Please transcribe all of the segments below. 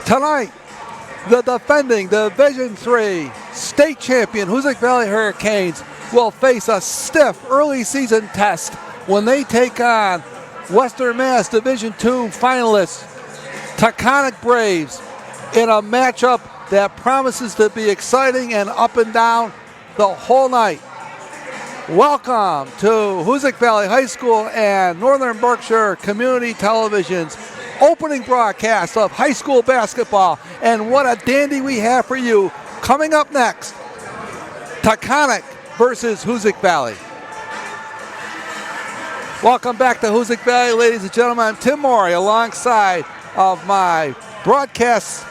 Tonight, the defending Division III state champion Hoosac Valley Hurricanes will face a stiff early season test when they take on Western Mass Division II finalists Taconic Braves in a matchup that promises to be exciting and up and down the whole night. Welcome to Hoosac Valley High School and Northern Berkshire Community Television's opening broadcast of high school basketball. And what a dandy we have for you. Coming up next, Taconic versus Hoosac Valley. Welcome back to Hoosac Valley, ladies and gentlemen. I'm Tim Morey alongside of my broadcast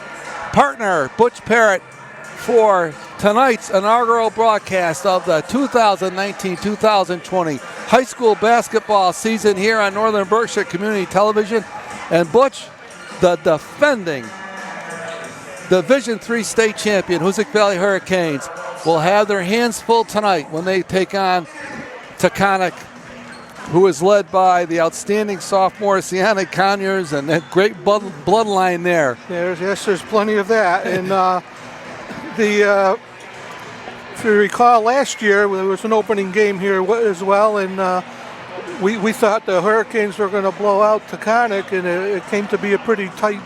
partner, Butch Parrott, for tonight's inaugural broadcast of the 2019-2020 high school basketball season here on Northern Berkshire Community Television. And Butch, the defending Division III state champion Hoosac Valley Hurricanes, will have their hands full tonight when they take on Taconic, who is led by the outstanding sophomore Sienna Conyers, and that great bloodline there. There's plenty of that. And if you recall, last year there was an opening game here as well, and we thought the Hurricanes were going to blow out Taconic, and it came to be a pretty tight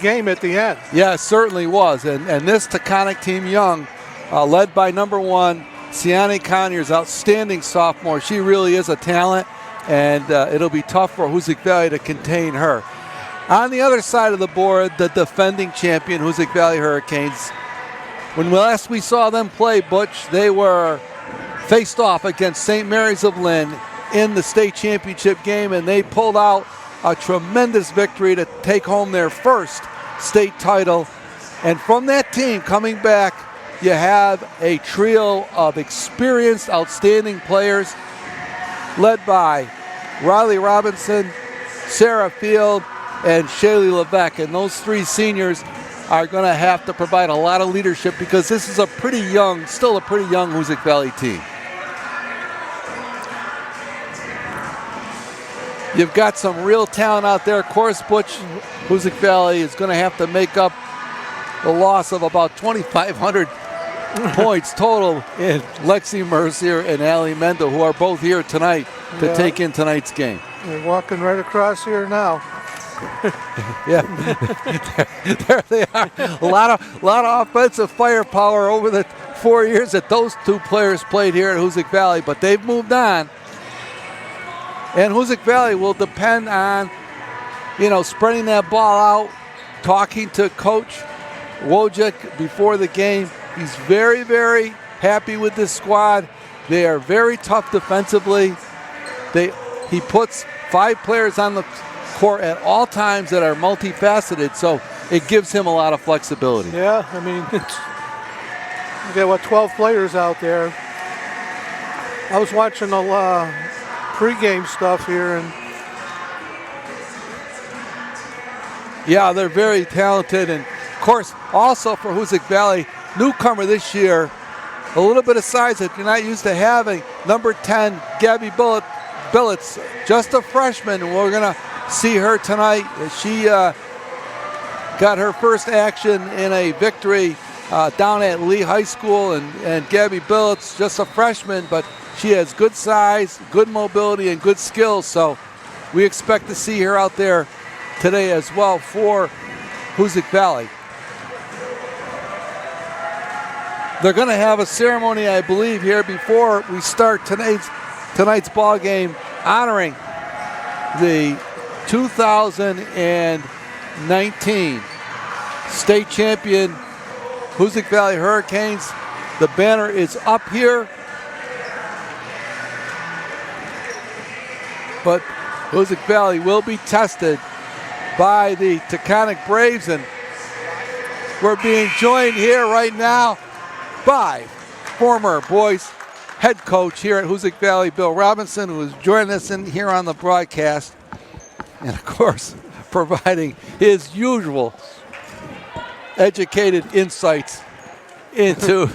game at the end. Yeah, it certainly was. And this Taconic team, young, led by number one, Sienna Conyers, outstanding sophomore. She really is a talent, and it'll be tough for Hoosac Valley to contain her. On the other side of the board, the defending champion Hoosac Valley Hurricanes. When last we saw them play, Butch, they were faced off against St. Mary's of Lynn in the state championship game, and they pulled out a tremendous victory to take home their first state title. And from that team coming back, you have a trio of experienced, outstanding players led by Riley Robinson, Sarah Field, and Shaylee Levesque. And those three seniors are going to have to provide a lot of leadership because this is still a pretty young Hoosac Valley team. You've got some real talent out there. Of course, Butch, Hoosac Valley is going to have to make up the loss of about 2,500 points total in Lexi Mercier and Allie Mendel, who are both here tonight to take in tonight's game. They're walking right across here now. Yeah, there they are. A lot of offensive firepower over the 4 years that those two players played here at Hoosac Valley, but they've moved on. And Hoosac Valley will depend on, spreading that ball out, talking to Coach Wojcik before the game. He's very, very happy with this squad. They are very tough defensively. He puts 5 players on the court at all times that are multifaceted, so it gives him a lot of flexibility. Yeah, I mean, you got 12 players out there. I was watching a pregame stuff here, and yeah, they're very talented. And of course, also for Hoosac Valley, newcomer this year, a little bit of size that you're not used to having. Number 10, Gabby Billets, just a freshman, and we're going to see her tonight. She got her first action in a victory down at Lee High School, and Gabby Billets, just a freshman, but she has good size, good mobility, and good skills, so we expect to see her out there today as well for Hoosac Valley. They're going to have a ceremony, I believe, here before we start tonight's ball game, honoring the 2019 state champion Hoosac Valley Hurricanes. The banner is up here, but Hoosac Valley will be tested by the Taconic Braves, and we're being joined here right now by former boys head coach here at Hoosac Valley, Bill Robinson, who is joining us here on the broadcast, and of course providing his usual educated insights into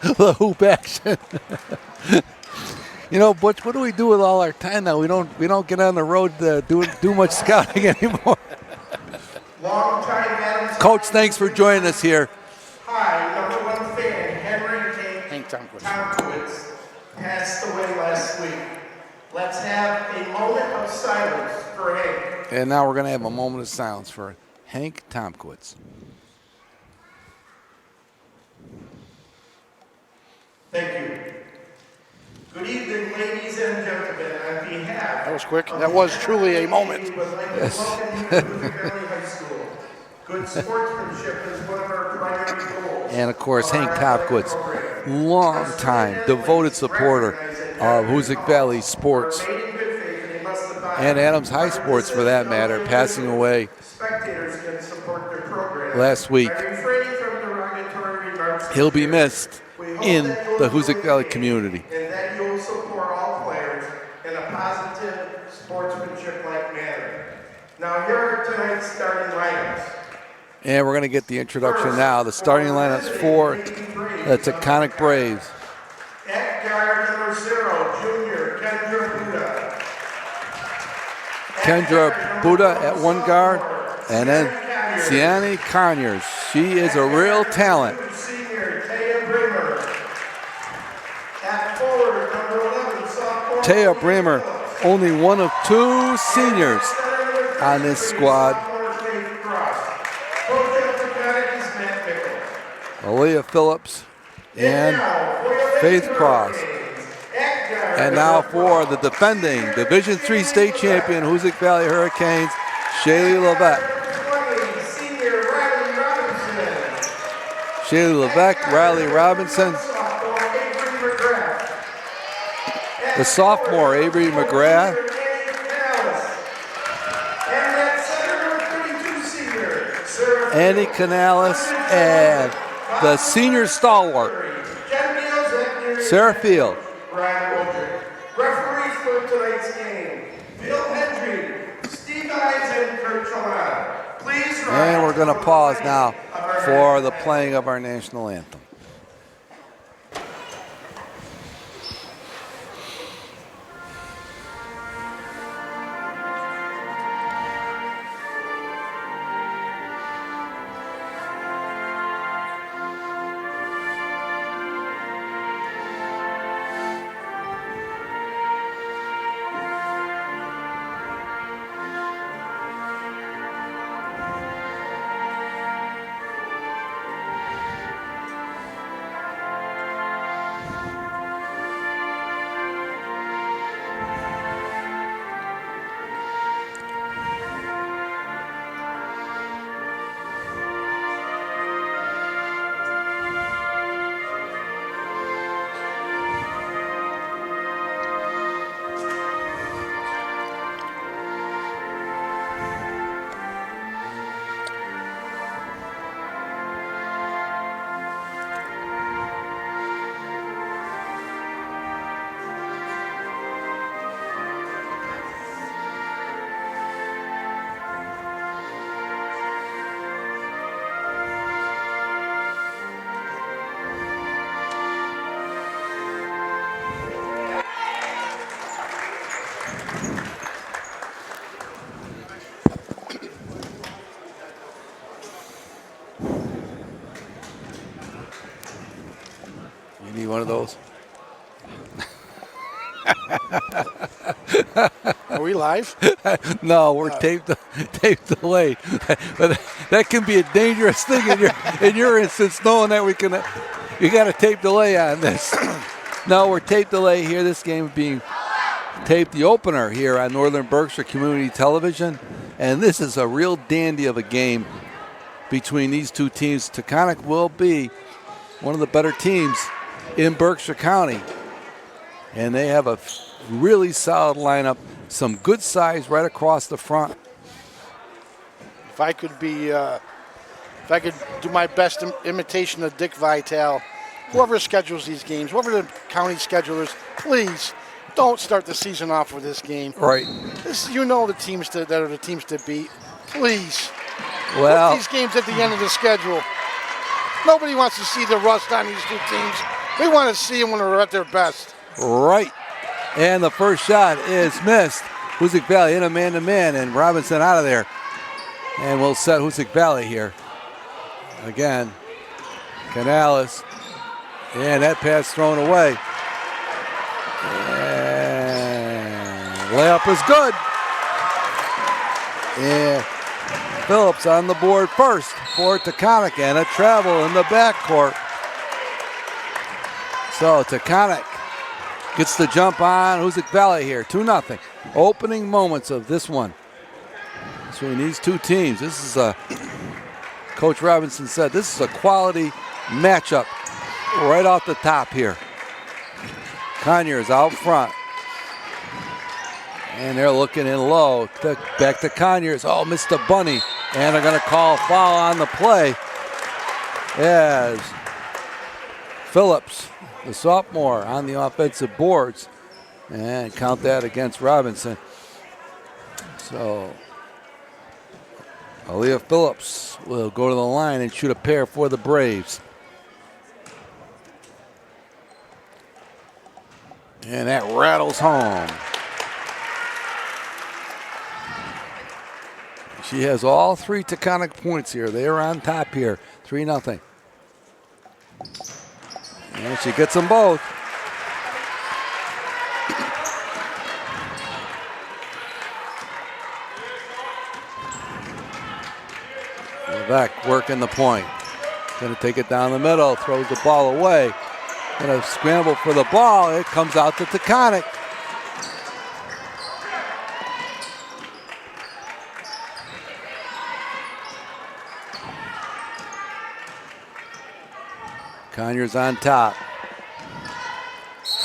the hoop action. Butch, what do we do with all our time now? We don't get on the road to do much scouting anymore. Coach, thanks for joining us here. Hi, number one fan, Henry Hank Tomkowitz. Tomkowitz passed away last week. Let's have a moment of silence for Hank. And now we're going to have a moment of silence for Hank Tomkowitz. Thank you. Good evening, ladies and gentlemen. On behalf That was quick. That was truly a moment. we would like to welcome you to Hoosac Valley High School. Good sportsmanship is one of our primary goals. And, of course, Hank of our athletic Tomkowitz, program. long time, devoted supporter of Hoosac Valley sports For making good faith, they must abide and Adams High sports for that matter, passing away Spectators can support their program last week. by refraining from derogatory remarks. He'll be missed in the Hoosac Valley community. And that you will support all players in a positive, sportsmanship-like manner. Now here are tonight's starting lineups. And we're going to get the introduction now. The starting lineups for the Taconic Braves. At guard number 0, junior Kendra Buddha at one guard. And then Siani Conyers. She is a real talent. Senior Taya Bremer. At forward number 11, sophomore Taya Bremer, only one of 2 seniors on this squad. Aaliyah Phillips and Faith Cross. And now for the defending Division III state champion Hoosac Valley Hurricanes, Shaylee Levesque. Shaylee Levesque, Riley Robinson. The sophomore Avery McGrath. Annie Canales and the senior stalwart, Sarah Field. Referees for tonight's game, Bill Hendry, Steve Ives, and Kurt Chalana. Please rise. And we're going to pause now for the playing of our national anthem. You need one of those? Are we live? No, we're taped delayed. But that can be a dangerous thing in your instance, knowing that you got a tape delay on this. No, we're tape delay here. This game being taped, the opener here on Northern Berkshire Community Television, and this is a real dandy of a game between these two teams. Taconic will be one of the better teams in Berkshire County, and they have a really solid lineup, some good size right across the front. If I could do my best imitation of Dick Vitale, whoever schedules these games, whoever the county schedulers, please don't start the season off with this game. Right. The teams that are the teams to beat. Please. Well, put these games at the end of the schedule. Nobody wants to see the rust on these two teams. We want to see them when they're at their best. Right. And the first shot is missed. Hoosac Valley in a man-to-man, and Robinson out of there. And we'll set Hoosac Valley here Again, Canales. And that pass thrown away. And layup is good. And Phillips on the board first for Taconic, and a travel in the backcourt. So Taconic gets the jump on Hoosac Valley here, 2-0. Opening moments of this one between these two teams. This is Coach Robinson said, this is a quality matchup right off the top here. Conyers out front. And they're looking in low. Back to Conyers. Oh, missed a bunny. And they're going to call a foul on the play as Phillips, the sophomore, on the offensive boards. And count that against Robinson. So Aaliyah Phillips will go to the line and shoot a pair for the Braves. And that rattles home. She has all 3 Taconic points here. They are on top here, 3-0. And she gets them both. Back working the point. Going to take it down the middle, throws the ball away. Going to scramble for the ball. It comes out to Taconic. Conyers on top.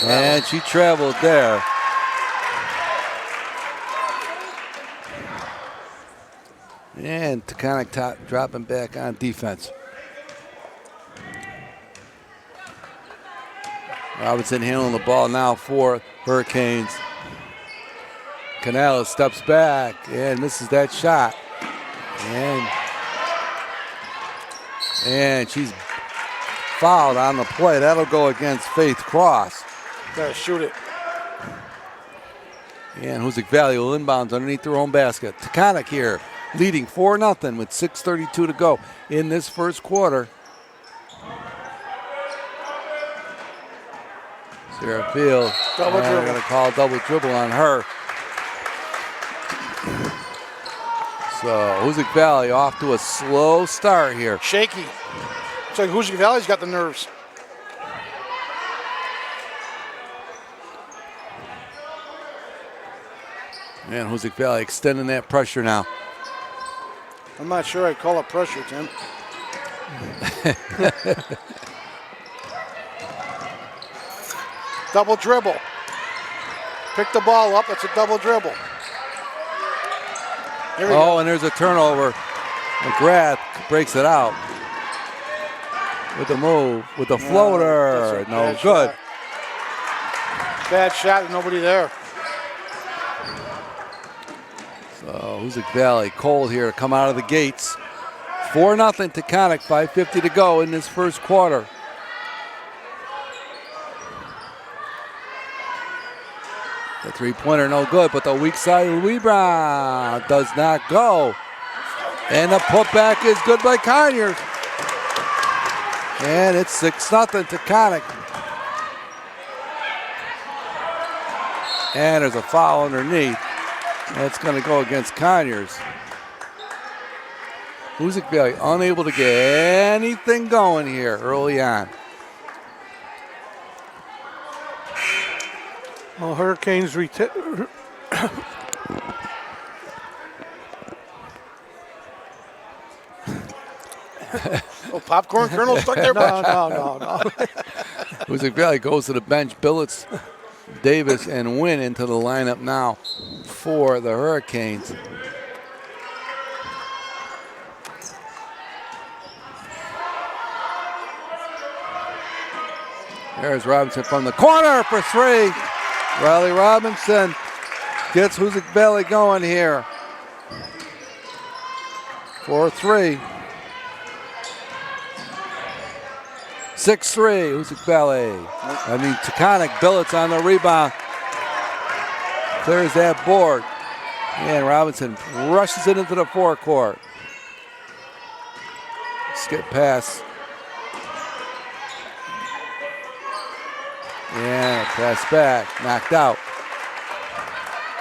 And she traveled there. And Taconic dropping back on defense. Robinson handling the ball now for Hurricanes. Canales steps back and misses that shot. And she's fouled on the play. That'll go against Faith Cross. Gotta shoot it. And Hoosac Valley will inbounds underneath their own basket. Taconic here, leading 4-0 with 6:32 to go in this first quarter. Sarah Field, Double dribble. They're going to call double dribble on her. So Hoosac Valley off to a slow start here. Shaky. It's like Hoosac Valley's got the nerves. And Hoosac Valley extending that pressure now. I'm not sure I'd call it pressure, Tim. Double dribble. Pick the ball up. That's a double dribble. Here we go. And there's a turnover. McGrath breaks it out with the move, with the floater. No good. Shot. Bad shot. Nobody there. So Hoosac Valley cold here to come out of the gates. 4-0 Taconic, 5:50 to go in this first quarter. The three-pointer no good, but the weak side rebound does not go. And the putback is good by Conyers. And it's 6-0 Taconic. And there's a foul underneath. That's going to go against Conyers. Hoosac Valley unable to get anything going here early on. Well, Hurricanes Oh, popcorn kernel stuck there? No. Hoosac Valley goes to the bench. Billets, Davis, and Wynn into the lineup now for the Hurricanes. There's Robinson from the corner for 3. Riley Robinson gets Hoosac Valley going here. 4-3. 6-3, Hoosac Valley. Taconic, Billets on the rebound. Clears that board. And Robinson rushes it into the forecourt. skip pass. And pass back, knocked out.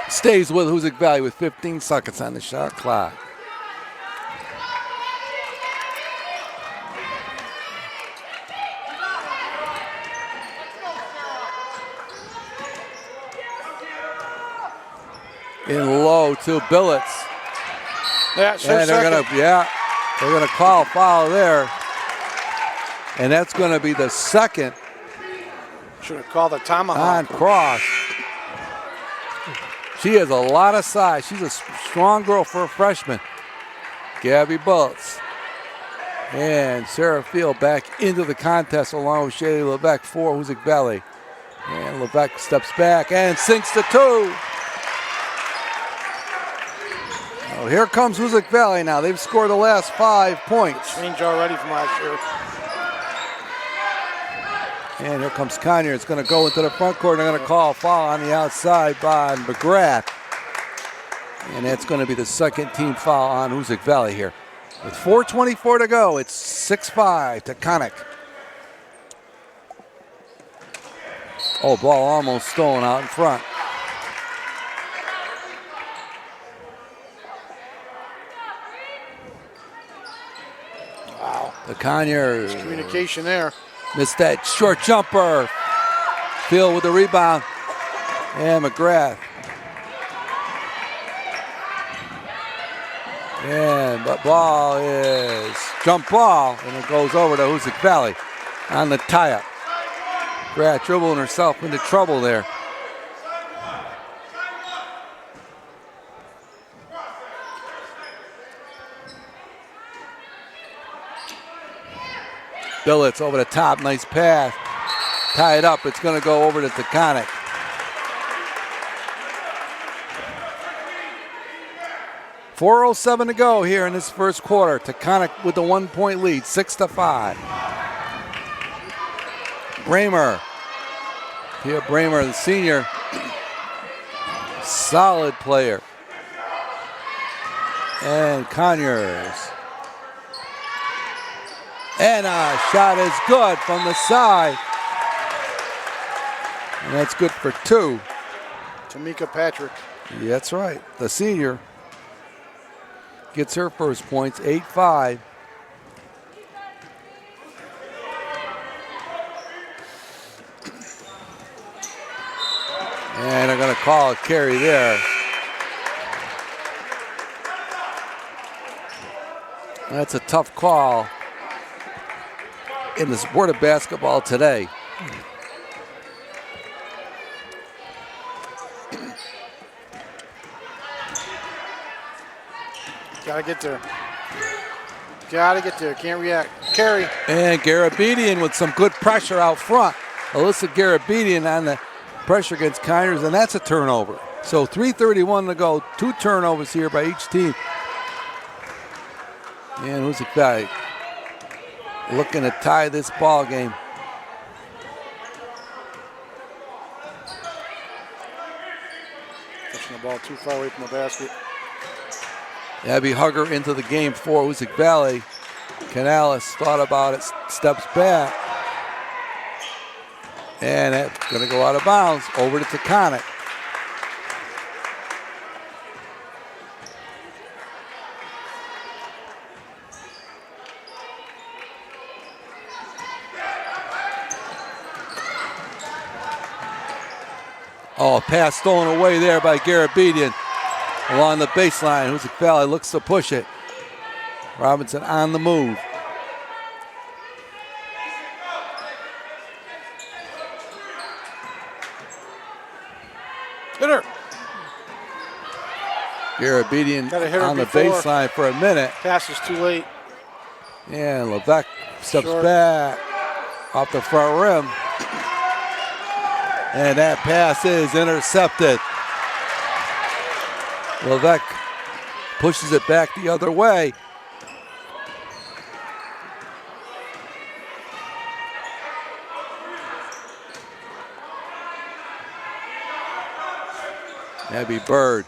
Stays with Hoosac Valley with 15 seconds on the shot clock. In low to Billets. That's And they're gonna call a foul there. And that's gonna be the second Should have called a tomahawk. on Cross. She has a lot of size. She's a strong girl for a freshman. Gabby Billets. And Sarah Field back into the contest along with Shaylee Levesque for Hoosac Valley. And Levesque steps back and sinks the two. Oh, here comes Hoosac Valley now. They've scored the last 5 points. Change already from last year. And here comes Conyer. It's going to go into the front court. They're going to call a foul on the outside by McGrath. And that's going to be the second team foul on Hoosac Valley here. With 4:24 to go, it's 6-5 to Connick. Oh, ball almost stolen out in front. Wow. The Conyers. Communication there. Missed that short jumper. Field with the rebound. And McGrath. And the ball is jump ball, and it goes over to Hoosac Valley on the tie-up. McGrath dribbling herself into trouble there. Billets over the top, nice pass. Tie it up, it's going to go over to Taconic. .407 to go here in this first quarter. Taconic with the 1 point lead, 6-5. Bramer. Pia Bramer, the senior. Solid player. And Conyers. And a shot is good from the side. And that's good for two. Tamika Patrick. Yeah, that's right. The senior gets her first points, 8-5. And they're going to call a carry there. That's a tough call in the sport of basketball today. Gotta get there. Gotta get there. Can't react. Carry. And Garabedian with some good pressure out front. Alyssa Garabedian on the pressure against Conyers, and that's a turnover. So 3:31 to go. 2 turnovers here by each team. And Hoosac Valley looking to tie this ball game. Pushing the ball too far away from the basket. Abby Hugger into the game for Hoosac Valley. Canales thought about it, steps back. And that's going to go out of bounds over to Taconic. Oh, a pass stolen away there by Garabedian along the baseline. Hoosac Valley looks to push it. Robinson on the move. Hit her. Garabedian Gotta hit her on the before. baseline for a minute. Pass is too late. And Levesque steps Short. back off the front rim. And that pass is intercepted. Levesque pushes it back the other way. Abby Bird.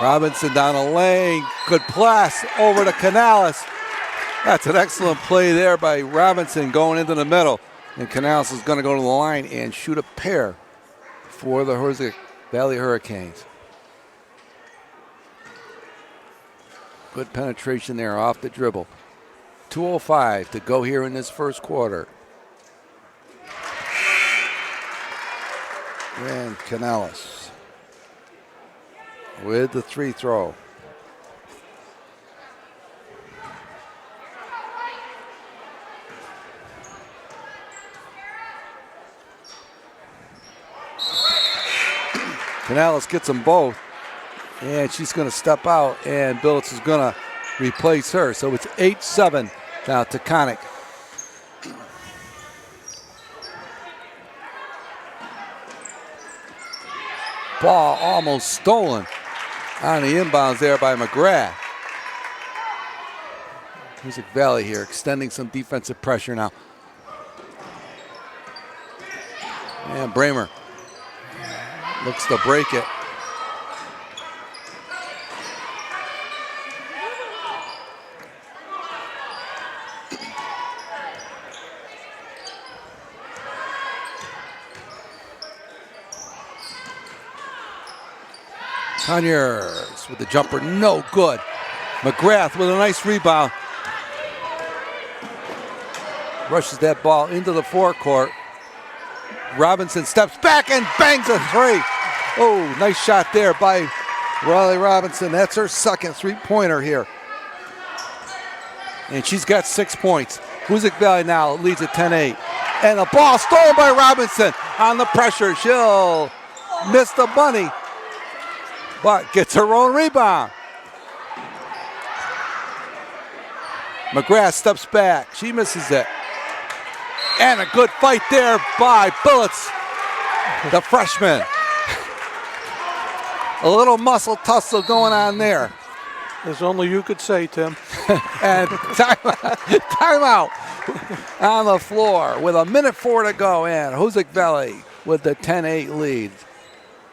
Robinson down the lane. Good pass over to Canales. That's an excellent play there by Robinson going into the middle. And Canales is going to go to the line and shoot a pair for the Hoosac Valley Hurricanes. Good penetration there off the dribble. 2:05 to go here in this first quarter. And Canales with the free throw. Canales gets them both, and she's going to step out, and Billets is going to replace her. So it's 8-7 now to Connick. Ball almost stolen on the inbounds there by McGrath. Hoosac Valley here extending some defensive pressure now. And Bramer looks to break it. Conyers with the jumper, no good. McGrath with a nice rebound. Rushes that ball into the forecourt. Robinson steps back and bangs a three. Oh, nice shot there by Riley Robinson. That's her second three-pointer here. And she's got 6 points. Hoosac Valley now leads at 10-8. And the ball stolen by Robinson on the pressure. She'll miss the bunny, but gets her own rebound. McGrath steps back. She misses it. And a good fight there by Billets, the freshman. A little muscle tussle going on there. As only you could say, Tim. And timeout on the floor with 1:04 to go. And Hoosac Valley with the 10-8 lead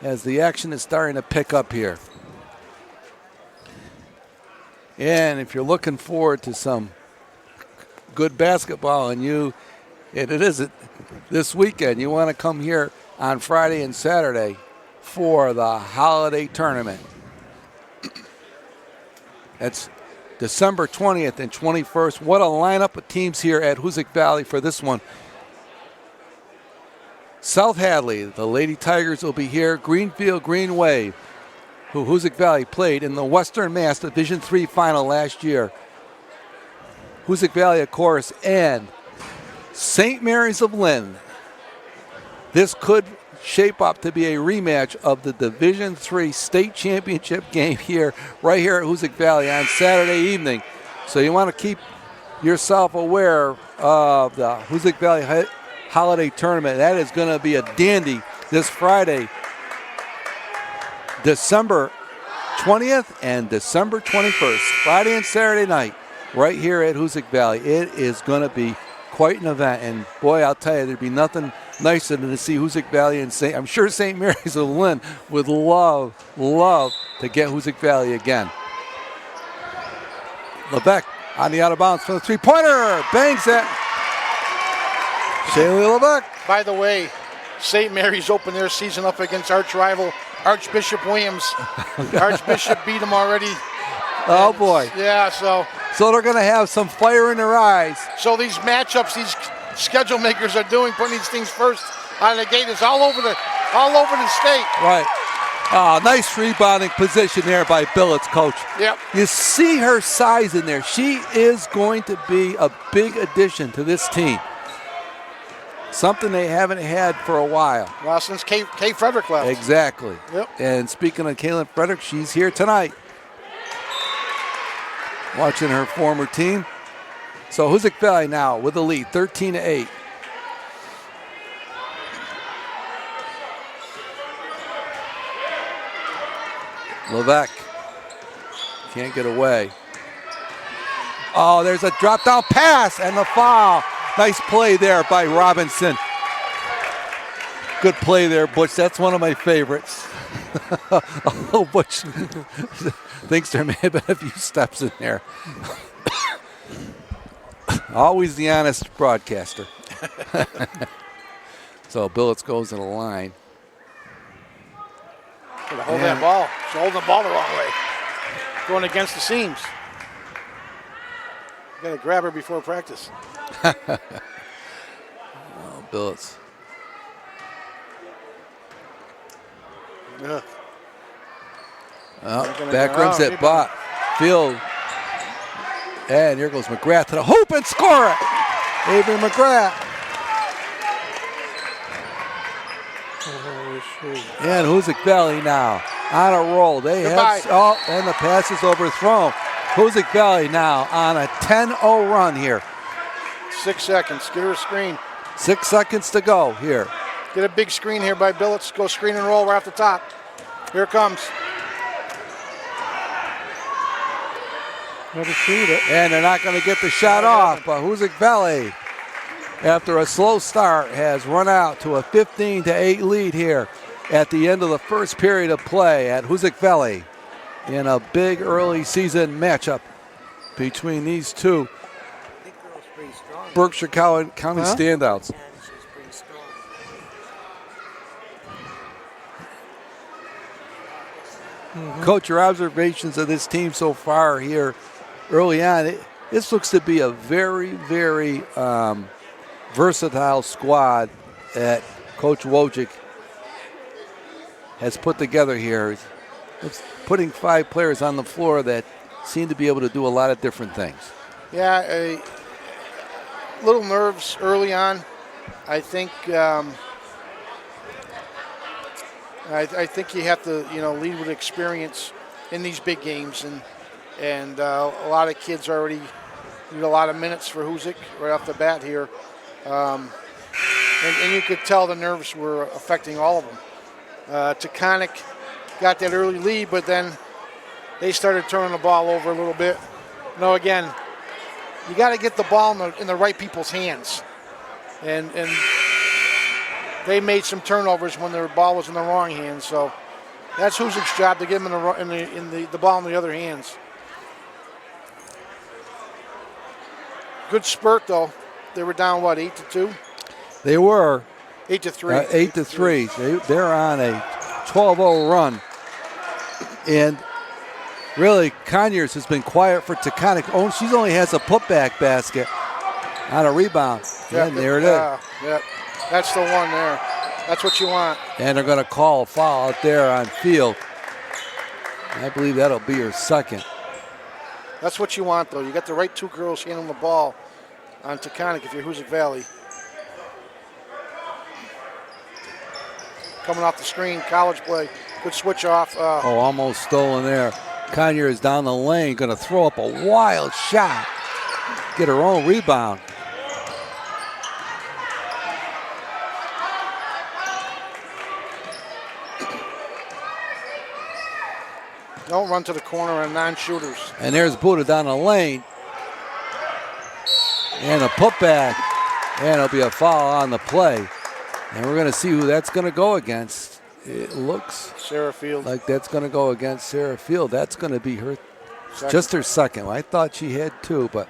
as the action is starting to pick up here. And if you're looking forward to some good basketball and it is this weekend, you want to come here on Friday and Saturday for the holiday tournament. That's December 20th and 21st. What a lineup of teams here at Hoosac Valley for this one. South Hadley, the Lady Tigers will be here. Greenfield Green Wave, who Hoosac Valley played in the Western Mass Division III final last year. Hoosac Valley, of course, and St. Mary's of Lynn. This could shape up to be a rematch of the Division III state championship game here, right here at Hoosac Valley on Saturday evening. So you want to keep yourself aware of the Hoosac Valley Holiday Tournament. That is going to be a dandy this Friday, December 20th and December 21st, Friday and Saturday night, right here at Hoosac Valley. It is going to be quite an event, and boy, I'll tell you, there'd be nothing nicer than to see Hoosac Valley and I'm sure St. Mary's of Lynn would love to get Hoosac Valley again. Levesque on the out of bounds for the three-pointer, bangs it. Shaylee Levesque. By the way, St. Mary's opened their season up against arch rival Archbishop Williams. Archbishop beat them already. Oh boy. Yeah, so they're going to have some fire in their eyes. So these matchups, these schedule makers are doing, putting these things first out of the gate. It's all over the state. Right. Nice rebounding position there by Billets, coach. Yep. You see her size in there. She is going to be a big addition to this team. Something they haven't had for a while. Well, since Kay Frederick left. Exactly. Yep. And speaking of Kaylin Frederick, she's here tonight. Watching her former team. So Hoosac Valley now with the lead, 13-8. Levesque can't get away. Oh, there's a drop down pass and the foul. Nice play there by Robinson. Good play there, Butch. That's one of my favorites. Oh, Butch thinks there may have been a few steps in there. Always the honest broadcaster. So Billets goes in the line. Hold that ball. She's holding the ball the wrong way. Going against the seams. You got to grab her before practice. Oh, Billets. Yeah. Oh, back rims at Bott. Field. And here goes McGrath to the hoop and score it. Avery McGrath. And Hoosac Valley now on a roll. They have, and the pass is overthrown. Hoosac Valley now on a 10-0 run here. 6 seconds. Get her a screen. 6 seconds to go here. Get a big screen here by Billets. Go screen and roll right off the top. Here it comes. Never shoot it. And they're not going to get the shot off. But Hoosac Valley, after a slow start, has run out to a 15-8 lead here at the end of the first period of play at Hoosac Valley in a big early season matchup between these two Berkshire County standouts. Coach, your observations of this team so far here early on, this looks to be a very, very versatile squad that Coach Wojcik has put together here. It's putting 5 players on the floor that seem to be able to do a lot of different things. Yeah, a little nerves early on. I think I think you have to, lead with experience in these big games, and a lot of kids already need a lot of minutes for Hoosac right off the bat here, and you could tell the nerves were affecting all of them. Taconic got that early lead, but then they started turning the ball over a little bit. Again, you got to get the ball in the right people's hands, and they made some turnovers when their ball was in the wrong hands. So that's Hoosac's job, to get them in the ball in the other hands. Good spurt though. They were down 8-2. They were 8-3. 8-3. They're on a 12-0 run, and really Conyers has been quiet for Taconic. She only has a putback basket on a rebound. Yep, and there it is. Yep. That's the one there. That's what you want. And they're going to call a foul out there on field. I believe that'll be her second. That's what you want, though. You got the right 2 girls handling the ball on Taconic if you're Hoosac Valley. Coming off the screen, college play. Good switch off. Almost stolen there. Conyers down the lane, going to throw up a wild shot. Get her own rebound. Don't run to the corner on non-shooters. And there's Buddha down the lane. And a putback. And it'll be a foul on the play. And we're going to see who that's going to go against. It looks Sarah Field. Like that's going to go against Sarah Field. That's going to be her, just her second. I thought she had 2, but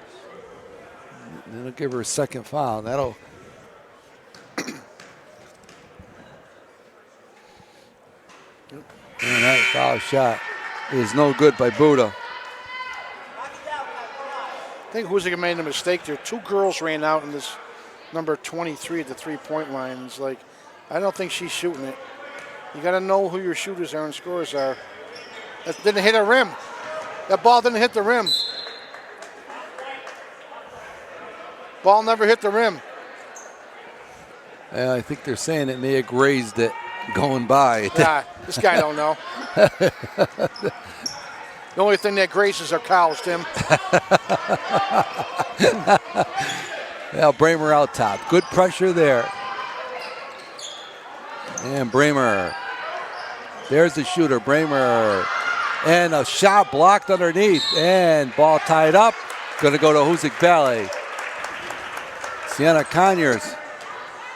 it'll give her a second foul. That'll. And that foul shot is no good by Buddha. I think Hoosac made a mistake there. 2 girls ran out in this number 23 at the 3-point line. It's like, I don't think she's shooting it. You got to know who your shooters are and scorers are. That didn't hit a rim. That ball didn't hit the rim. Ball never hit the rim. I think they're saying it may have grazed it going by. Nah, this guy don't know. The only thing that grazes are cows, Tim. Well, Bramer out top. Good pressure there. And Bramer. There's the shooter, Bramer. And a shot blocked underneath. And ball tied up. Going to go to Hoosac Valley. Sienna Conyers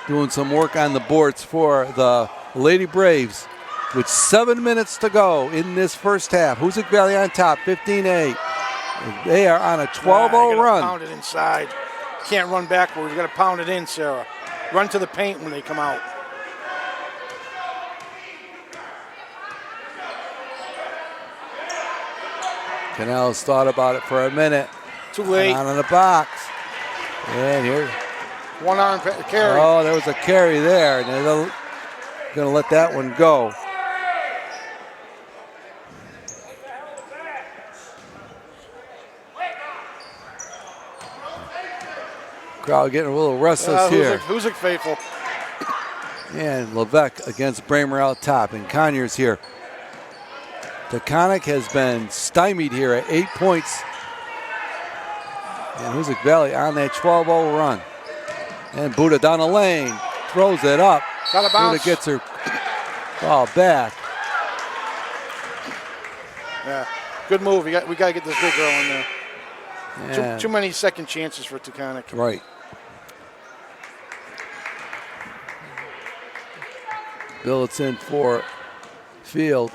doing some work on the boards for the Lady Braves. with 7 minutes to go in this first half. Hoosac Valley on top, 15-8. They are on a 12-0 run. Pound it inside. Can't run backwards. You got to pound it in, Sarah. Run to the paint when they come out. Canals thought about it for a minute. Too late. On in the box. And here. One arm carry. Oh, there was a carry there. And they're going to let that one go. Crowd getting a little restless here. Hoosac faithful. And Levesque against Bramer out top. And Conyers here. Taconic has been stymied here at 8 points. And Hoosac Valley on that 12-0 run. And Buddha down the lane. Throws it up. Got a bounce. Buddha gets her ball back. Yeah, good move. We got to get this big girl in there. Yeah. Too many second chances for Taconic. Right. Billets in for Field.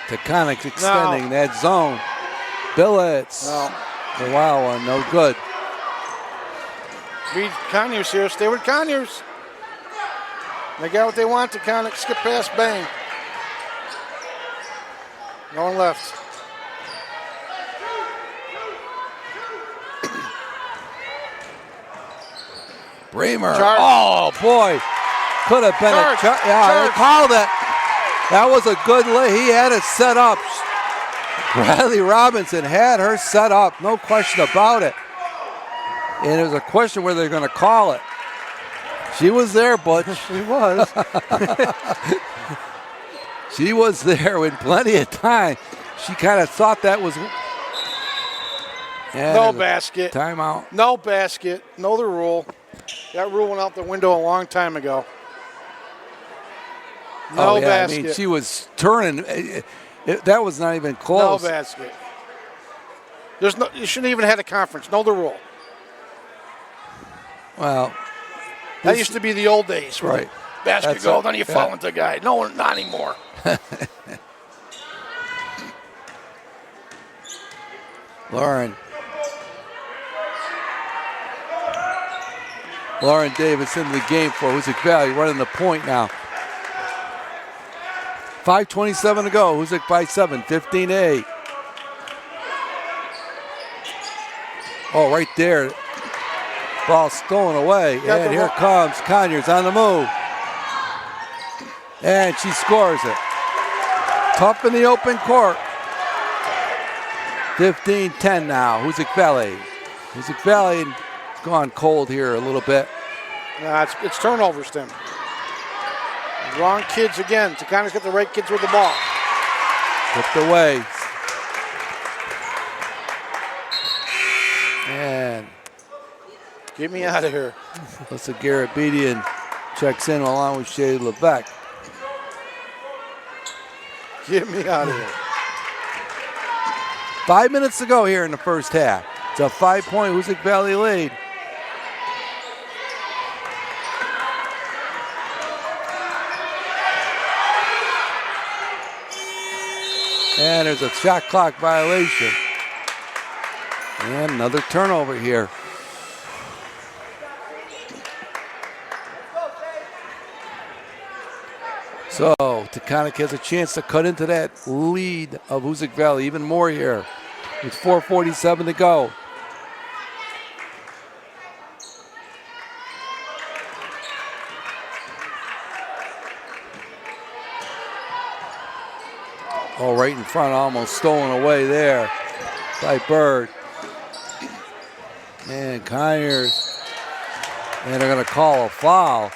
Taconic extending that zone. Billets. No. The wild one, no good. Read Conyers here. Stay with Conyers. They got what they want. Taconic skip past, bang. No one left. Bramer. Charge. Oh, boy. Could have been Charge. a charge. Yeah, they called it. That was a good lay. He had it set up. Bradley Robinson had her set up. No question about it. And it was a question whether they're going to call it. She was there, Butch. She was. She was there with plenty of time. She kind of thought that was. And No basket. Timeout. No basket. Know the rule. That rule went out the window a long time ago. No basket. I mean, she was turning. That was not even close. No basket. You shouldn't even have a conference. Know the rule. Well, That used to be the old days. Where right. the basket That's goes, it. then you fall into the guy. No, not anymore. Lauren Davis into the game for Hoosac Valley, running the point now. 5:27 to go. Hoosac by 7, 15-8. Oh, right there. Ball stolen away. And here comes Conyers on the move. And she scores it. Tough in the open court. 15-10 now. Hoosac Valley. Hoosac Valley has gone cold here a little bit. It's turnovers, Tim. Wrong kids again. Taconic's got the right kids with the ball. Tipped away. And get me out of here. Alyssa Garabedian checks in along with Shay Levesque. Get me out of here. 5 minutes to go here in the first half. It's a 5-point Hoosac Valley lead. And there's a shot clock violation. And another turnover here. So Taconic has a chance to cut into that lead of Hoosac Valley even more here with 4:47 to go. Oh, right in front, almost stolen away there by Bird. And Conyers. And they're going to call a foul.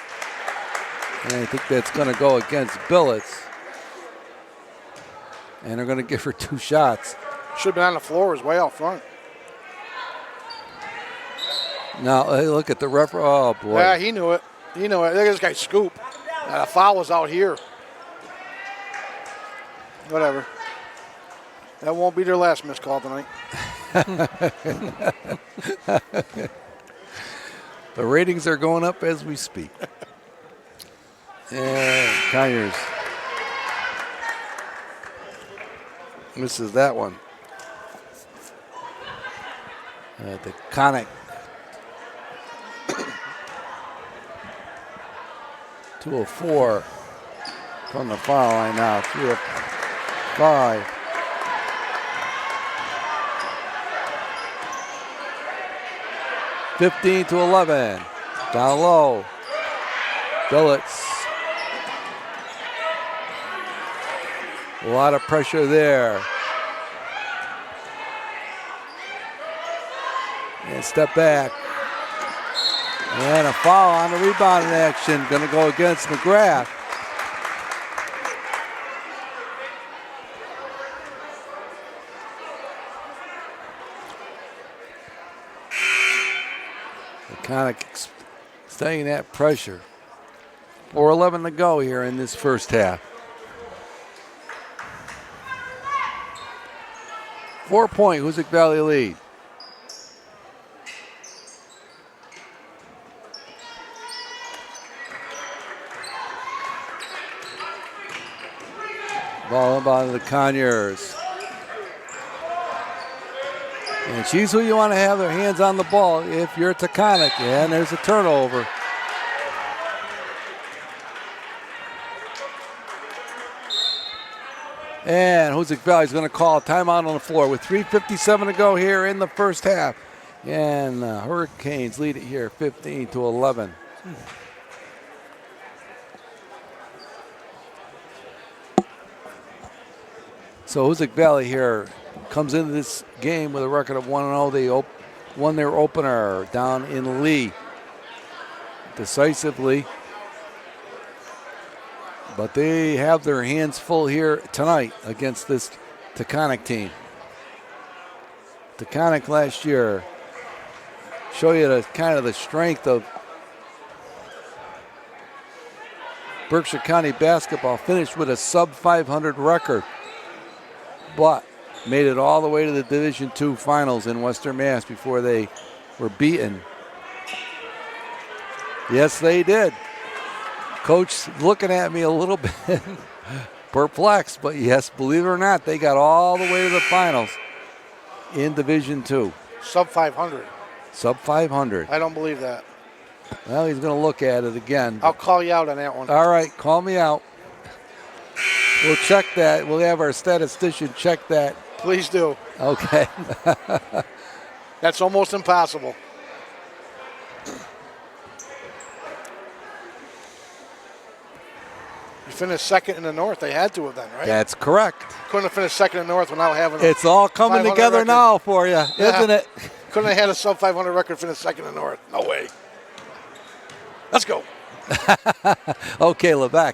And I think that's going to go against Billets. And they're going to give her 2 shots. Should have been on the floor. Is way out front. Now, hey, look at the referee. Oh, boy. Yeah, he knew it. He knew it. Look at this guy scoop. The foul was out here. Whatever. That won't be their last missed call tonight. The ratings are going up as we speak. And Conyers misses that one. The Connick. 204 from the foul line now. 3 of 5. (15-11). Down low. Billets. A lot of pressure there. And step back. And a foul on the rebounding action. Going to go against McGrath. Kind of staying that pressure. 4:11 to go here in this first half. 4-point Hoosac Valley lead. Ball inbound to the Conyers. And she's who you want to have their hands on the ball if you're Taconic. And there's a turnover. And Hoosac Valley is going to call a timeout on the floor with 3:57 to go here in the first half. And Hurricanes lead it here 15-11. So Hoosac Valley here comes into this game with a record of 1-0. They won their opener down in Lee decisively. But they have their hands full here tonight against this Taconic team. Taconic last year show you the kind of the strength of Berkshire County basketball. Finished with a sub 500 record, but made it all the way to the Division II finals in Western Mass before they were beaten. Yes, they did. Coach looking at me a little bit perplexed, but yes, believe it or not, they got all the way to the finals in Division II. Sub 500. Sub 500. I don't believe that. Well, he's going to look at it again. I'll call you out on that one. All right, call me out. We'll check that. We'll have our statistician check that. Please do. Okay. That's almost impossible. You finished second in the North. They had to have done, right? That's correct. Couldn't have finished second in the North without having. It's all coming together record. now for you, isn't it? Couldn't have had a sub 500 record, finished second in the North. No way. Let's go. Okay, Lebec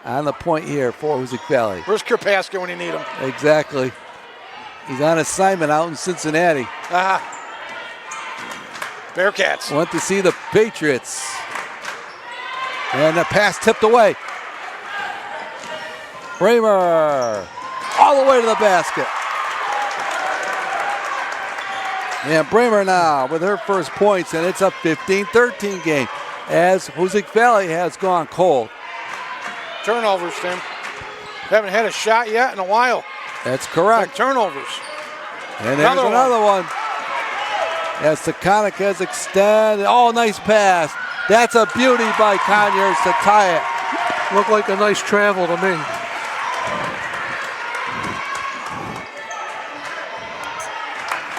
on the point here for Hoosac Valley. Where's Kirpaska when you need him? Exactly. He's on assignment out in Cincinnati. Bearcats. Went to see the Patriots. And the pass tipped away. Bramer all the way to the basket. And Bramer now with her first points, and it's a 15-13 game as Hoosac Valley has gone cold. Turnovers, Tim. Haven't had a shot yet in a while. That's correct. Turnovers. And there's another one. As Taconic has extended. Oh, nice pass. That's a beauty by Conyers to tie it. Looked like a nice travel to me.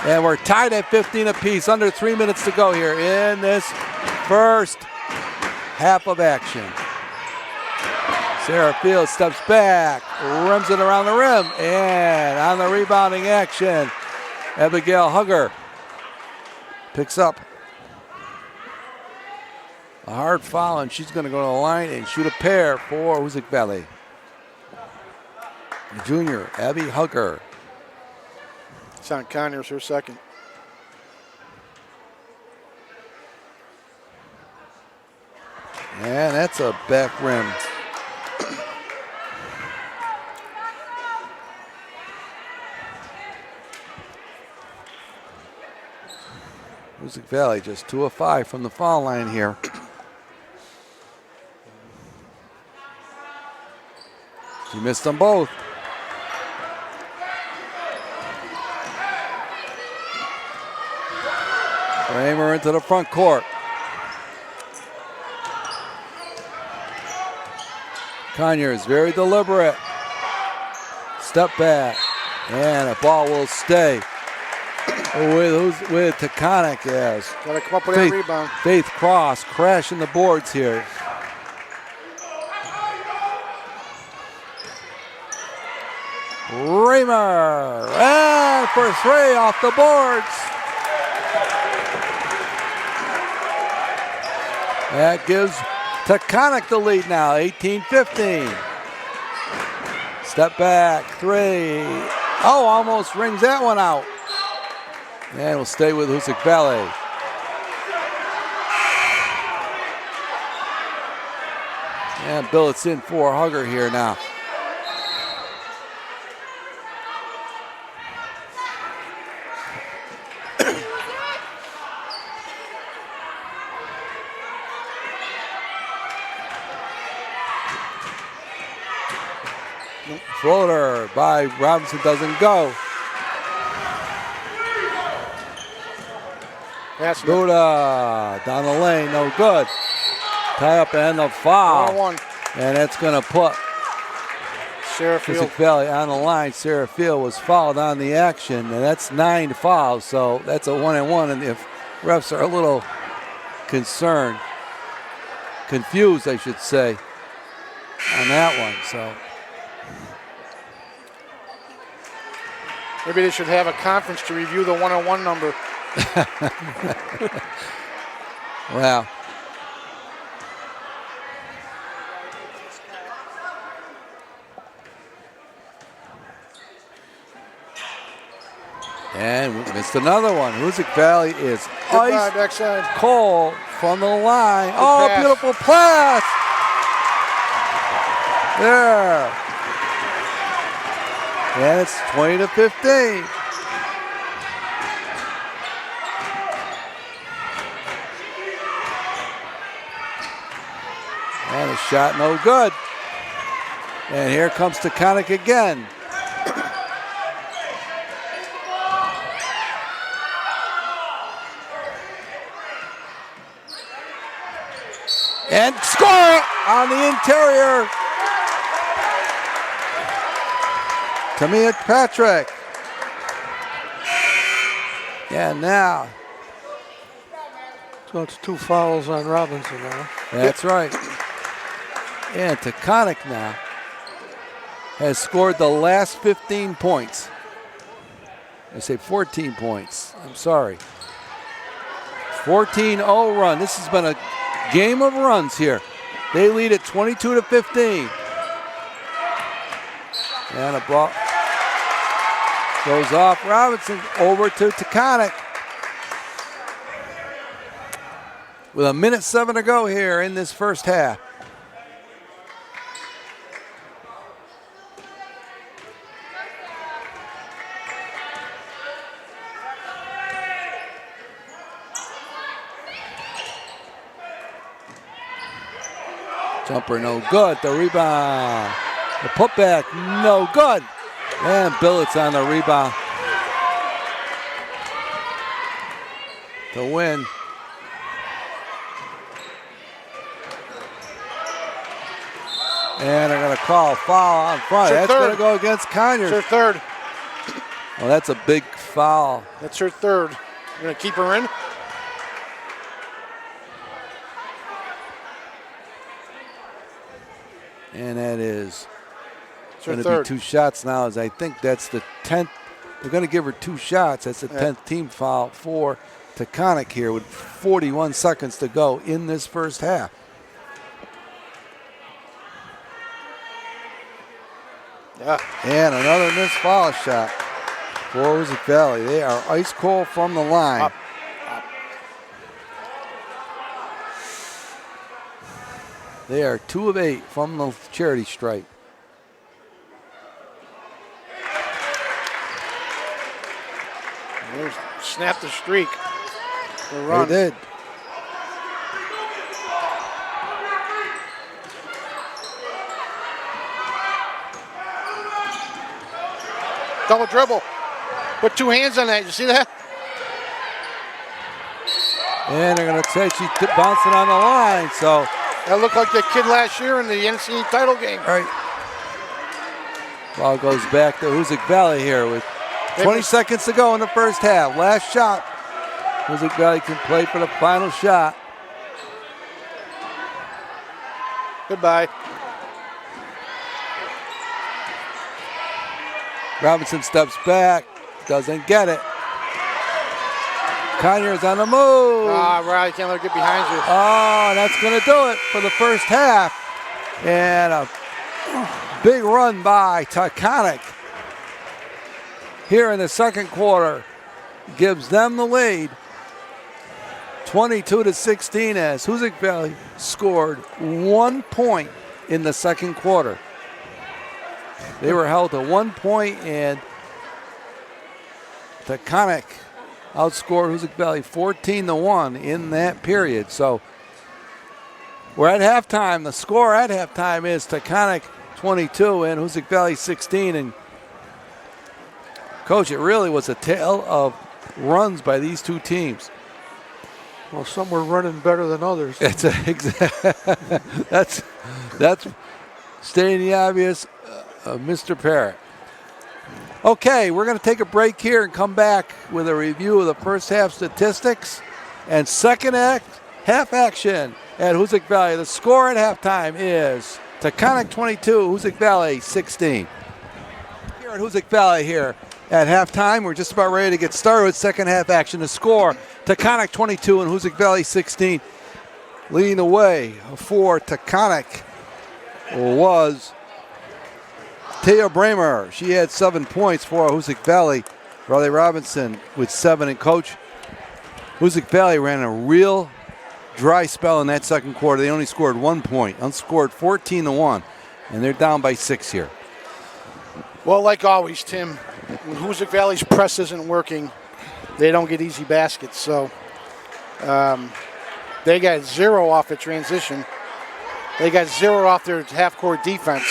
And we're tied at 15 apiece. Under 3 minutes to go here in this first half of action. Sarah Fields steps back, rims it around the rim, and on the rebounding action, Abigail Hugger picks up a hard foul, and she's going to go to the line and shoot a pair for Hoosac Valley. Junior Abby Hugger. It's on Conyers, her second. And that's a back rim. Hoosac Valley just 2 of 5 from the foul line here. She missed them both. Kramer into the front court. Conyers very deliberate. Step back. And the ball will stay with Taconic as Got to come up with that rebound. Faith Cross crashing the boards here. Raymer, and for 3 off the boards. That gives Taconic the lead now, 18-15. Step back, 3. Oh, almost rings that one out. And we'll stay with Hoosac Valley. And Billets in for a hugger here now. Floater by Robinson doesn't go. Buda down the lane, no good. Tie up and the foul. 1-1. And that's going to put Sarah Field. Hoosac Valley on the line. Sarah Field was fouled on the action, and that's 9 fouls, so that's a 1-1. And if refs are a little concerned, confused, I should say, on that one. So maybe they should have a conference to review the 1-on-1 number. wow. And we missed another one. Hoosac Valley is ice backside. cold from the line. Good Oh, pass. beautiful pass. There. And it's 20-15. And a shot no good. And here comes Taconic again. And score on the interior. Tamia Patrick. And now. So it's 2 fouls on Robinson now. That's right. And Taconic now has scored the last 15 points. I say 14 points. I'm sorry. 14-0 run. This has been a game of runs here. They lead at 22-15. And a ball goes off Robinson over to Taconic. With 1:07 to go here in this first half. Jumper no good. The rebound. The putback no good. And Billets on the rebound to win. And they're going to call a foul on front. That's going to go against Conyers. That's her third. Well, that's a big foul. That's her third. You're going to keep her in? And that is Her going to third. be 2 shots now, as I think that's the 10th. They're going to give her 2 shots. That's the 10th team foul for Taconic here with 41 seconds to go in this first half. Yeah. And another missed foul shot for Hoosac Valley. They are ice cold from the line. Up. They are 2 of 8 from the charity stripe. Snap the streak. The run. They did. Double dribble. Put 2 hands on that. You see that? And they're going to say she's bouncing on the line. So That looked like the kid last year in the NCAA title game. all right. Ball goes back to Hoosac Valley here with 20 seconds to go in the first half. Last shot. Hoosac Valley can play for the final shot. Goodbye. Robinson steps back, doesn't get it. Conyers on the move. Riley can't let her get behind you. Oh, that's going to do it for the first half. And a big run by Taconic here in the second quarter gives them the lead. 22-16 as Hoosac Valley scored 1 point in the second quarter. They were held to 1 point, and Taconic outscored Hoosac Valley 14-1 in that period. So we're at halftime. The score at halftime is Taconic 22 and Hoosac Valley 16. And Coach, it really was a tale of runs by these two teams. Well, some were running better than others. That's stating the obvious, Mr. Parrott. Okay, we're going to take a break here and come back with a review of the first half statistics and second half action at Hoosac Valley. The score at halftime is Taconic 22, Hoosac Valley 16. Here at Hoosac Valley here at halftime, we're just about ready to get started with second half action. The score, Taconic 22 and Hoosac Valley 16. Leading the way for Taconic was Taya Bramer. She had 7 points for Hoosac Valley. Riley Robinson with 7. And Coach, Hoosac Valley ran a real dry spell in that second quarter. They only scored 1 point, unscored 14-1, and they're down by 6 here. Well, like always, Tim, when Hoosac Valley's press isn't working, they don't get easy baskets. So they got 0 off the transition. They got 0 off their half-court defense.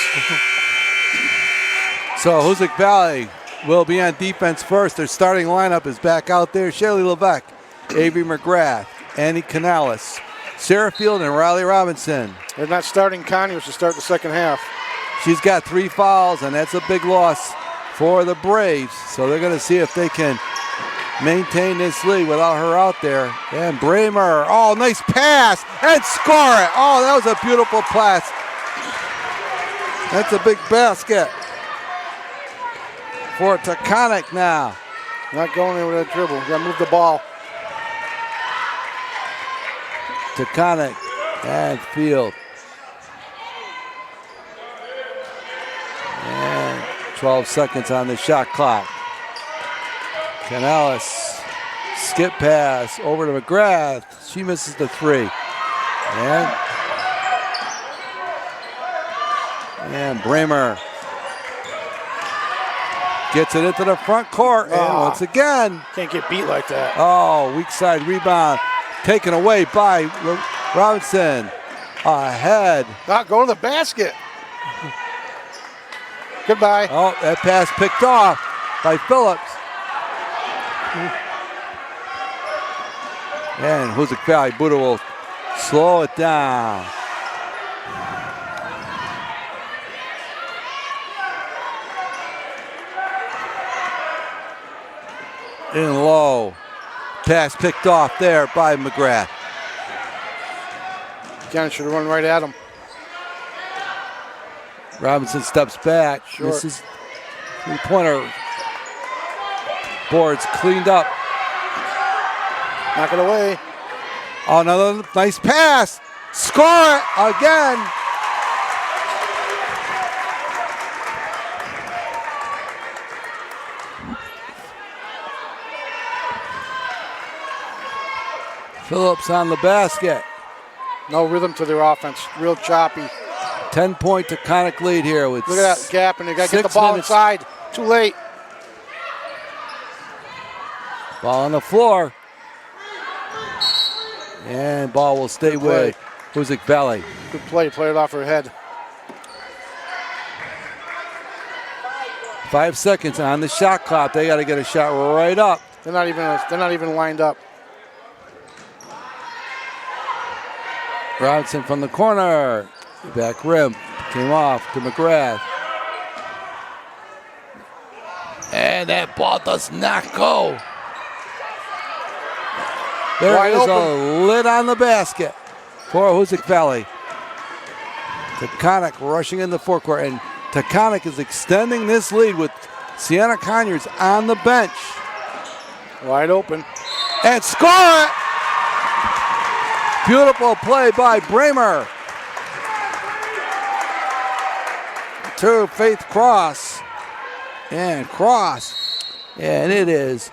So Hoosac Valley will be on defense first. Their starting lineup is back out there. Shirley Levesque, Avery McGrath, Annie Canales, Sarah Field, and Riley Robinson. They're not starting Conyers to start the second half. She's got 3 fouls, and that's a big loss for the Braves. So they're going to see if they can maintain this lead without her out there. And Bramer, oh, nice pass, and score it. Oh, that was a beautiful pass. That's a big basket for Taconic now. Not going in with a dribble. Got to move the ball. Taconic and Field. And 12 seconds on the shot clock. Canales, skip pass over to McGrath. She misses the 3. And Bramer gets it into the front court. And once again, Can't get beat like that. oh, weak side rebound taken away by Robinson. Ahead. Go to the basket. Goodbye. Oh, that pass picked off by Phillips. And Hoosac Valley, Buddha will slow it down. In low. Pass picked off there by McGrath. Cannon should have run right at him. Robinson steps back. Short. Misses. Three-pointer. Boards cleaned up. Knock it away. Oh, another nice pass. Score it again. Phillips on the basket. No rhythm to their offense. Real choppy. 10-point Taconic lead here with Look at that gap, and they got to get the 6 ball minutes. inside. Too late. Ball on the floor. And ball will stay with Hoosac Valley. Good play. Play it off her head. 5 seconds on the shot clock. They got to get a shot right up. They're not even lined up. Robinson from the corner. Back rim. Came off to McGrath. And that ball does not go. There Wide is open. a lid on the basket for Hoosac Valley. Taconic rushing in the forecourt, and Taconic is extending this lead with Sienna Conyers on the bench. Wide open. And score it! Beautiful play by Bramer. To Faith Cross. And it is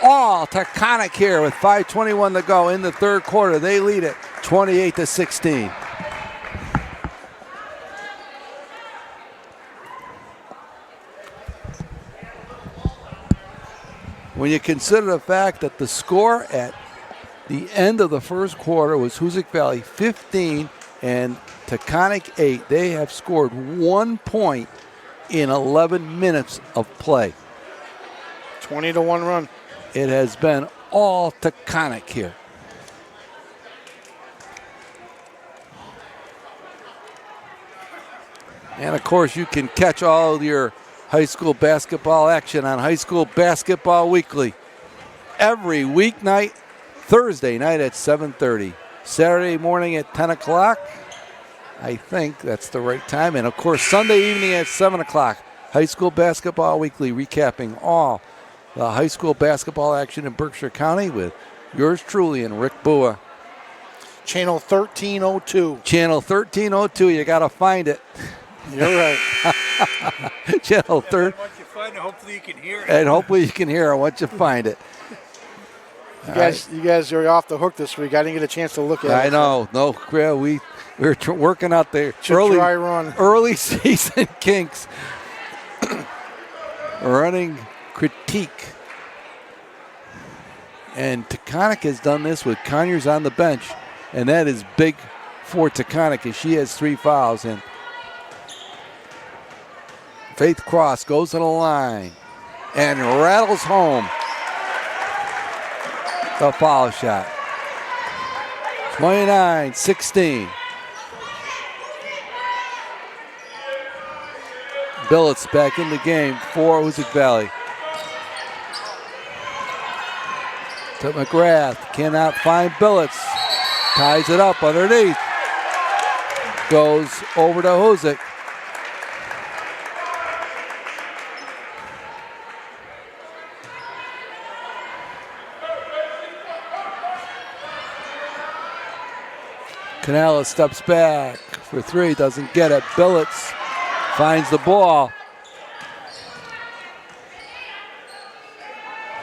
all Taconic here with 5:21 to go in the third quarter. They lead it 28-16. When you consider the fact that the score at the end of the first quarter was Hoosac Valley 15 and Taconic 8, they have scored 1 point in 11 minutes of play. 20-1 run. It has been all Taconic here. And of course, you can catch all of your high school basketball action on High School Basketball Weekly every weeknight, Thursday night at 7:30, Saturday morning at 10 o'clock. I think that's the right time. And of course, Sunday evening at 7 o'clock, High School Basketball Weekly, recapping all the high school basketball action in Berkshire County with yours truly and Rick Bua. Channel 1302. Channel 1302, you got to find it. You're right. Channel 13. Once you find it, hopefully you can hear it. And hopefully you can hear it once you find it. You guys are off the hook this week. I didn't get a chance to look at it. I know. No, we were working out the Dry run. early season kinks. Running critique. And Taconic has done this with Conyers on the bench. And that is big for Taconic as she has 3 fouls. And Faith Cross goes to the line and rattles home the foul shot. 29-16. Billets back in the game for Hoosac Valley. To McGrath, cannot find Billets. Ties it up underneath. Goes over to Hoosac. Canales steps back for 3, doesn't get it. Billets finds the ball.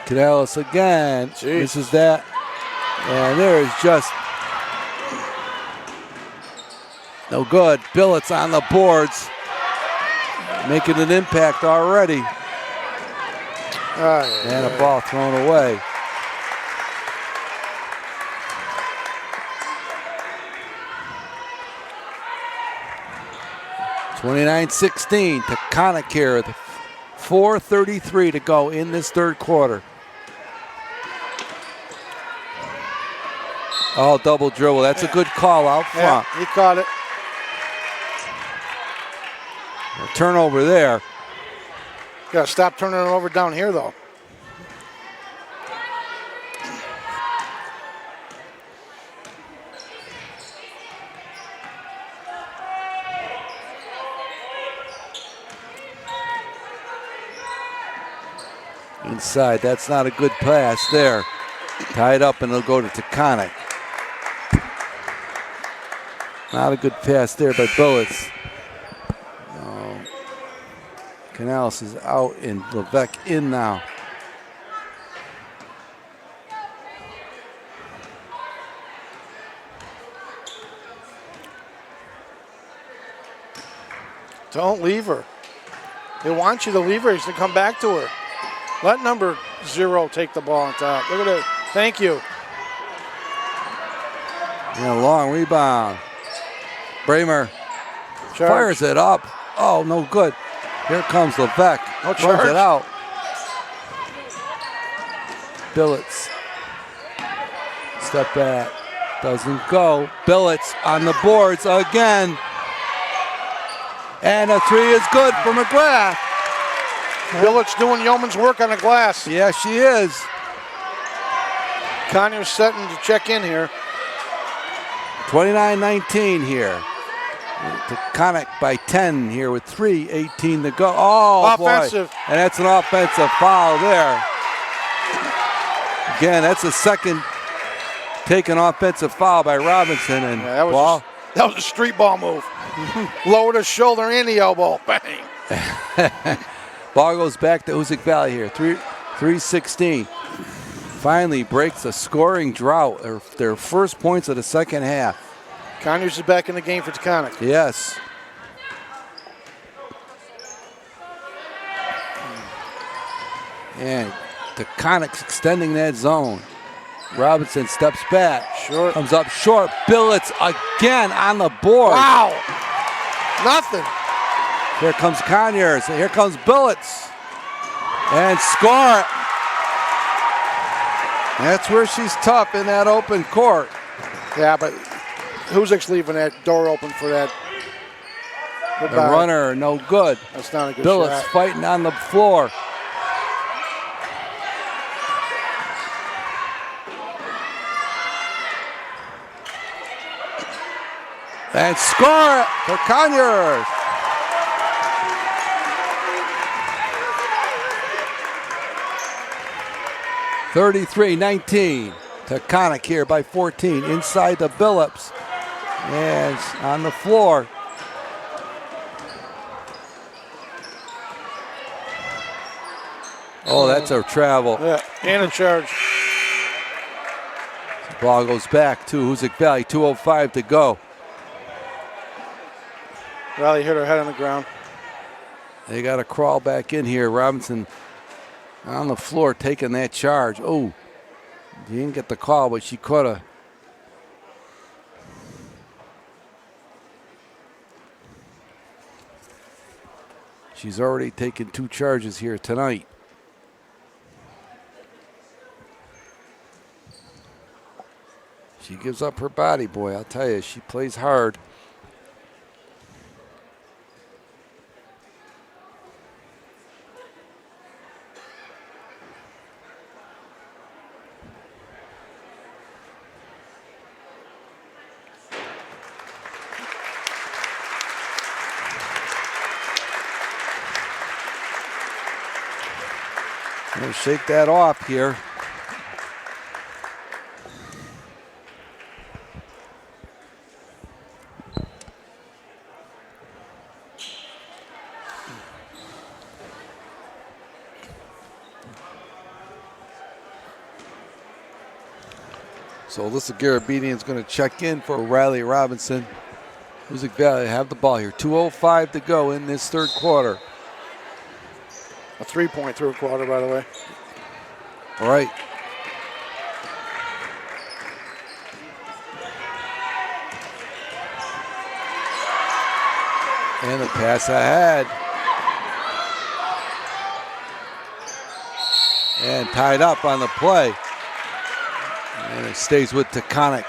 Canales again. Misses that. And there is just no good. Billets on the boards. Making an impact already. And a ball thrown away. (29-16). Taconic here. 4:33 to go in this third quarter. Oh, double dribble. That's a good call out front. Yeah, he caught it. A turnover there. Got to stop turning it over down here, though. Inside. That's not a good pass there. Tied up, and it'll go to Taconic. Not a good pass there by Billets. No. Canales is out and Levesque in now. Don't leave her. They want you to leave her. To come back to her. Let number 0 take the ball on top. Look at it. Thank you. And a long rebound. Bramer fires it up. Oh, no good. Here comes Levesque. Runs it out. Billets. Step back. Doesn't go. Billets on the boards again. And a three is good for McGrath. Billets doing yeoman's work on the glass. Yeah, she is. Conyers setting to check in here. 29-19 here. Taconic by 10 here with 3:18 to go. Oh, offensive. Boy. And that's an offensive foul there. Again, that's the second taken offensive foul by Robinson. And that was a street ball move. Lowered his shoulder and the elbow. Bang. Ball goes back to Hoosac Valley here. 3:16. Finally breaks a scoring drought. Their first points of the second half. Conyers is back in the game for Taconic. Yes. And Taconic's extending that zone. Robinson steps back. Short. Comes up short. Billets again on the board. Wow. Nothing. Here comes Conyers. Here comes Billets. And score it. That's where she's tough in that open court. Yeah, but Hoosac's leaving that door open for that. The runner, no good. That's not a good Billets shot. fighting on the floor. And score it for Conyers. (33-19). Taconic here by 14 inside the Billups. And on the floor. Oh, that's a travel. Yeah, and a charge. Ball goes back to Hoosac Valley. 2:05 to go. Valley hit her head on the ground. They got to crawl back in here. Robinson on the floor taking that charge. Oh, he didn't get the call, but she could have. She's already taken 2 charges here tonight. She gives up her body, boy. I'll tell you, she plays hard. We'll shake that off here. So Alyssa Garabedian is going to check in for Riley Robinson. Hoosac Valley have the ball here. 2:05 to go in this third quarter. A 3-point third quarter, by the way. All right. And the pass ahead. And tied up on the play. And it stays with Taconic.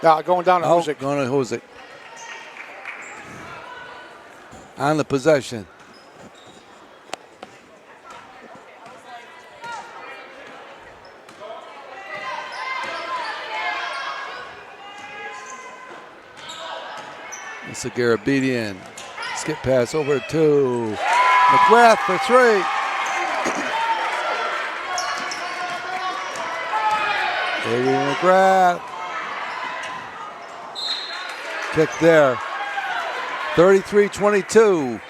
Going down to Hoosac. Going to Hoosac. On the possession. It's a Garabedian. Skip pass over to McGrath for 3. Baby McGrath. Kick there. 33-22.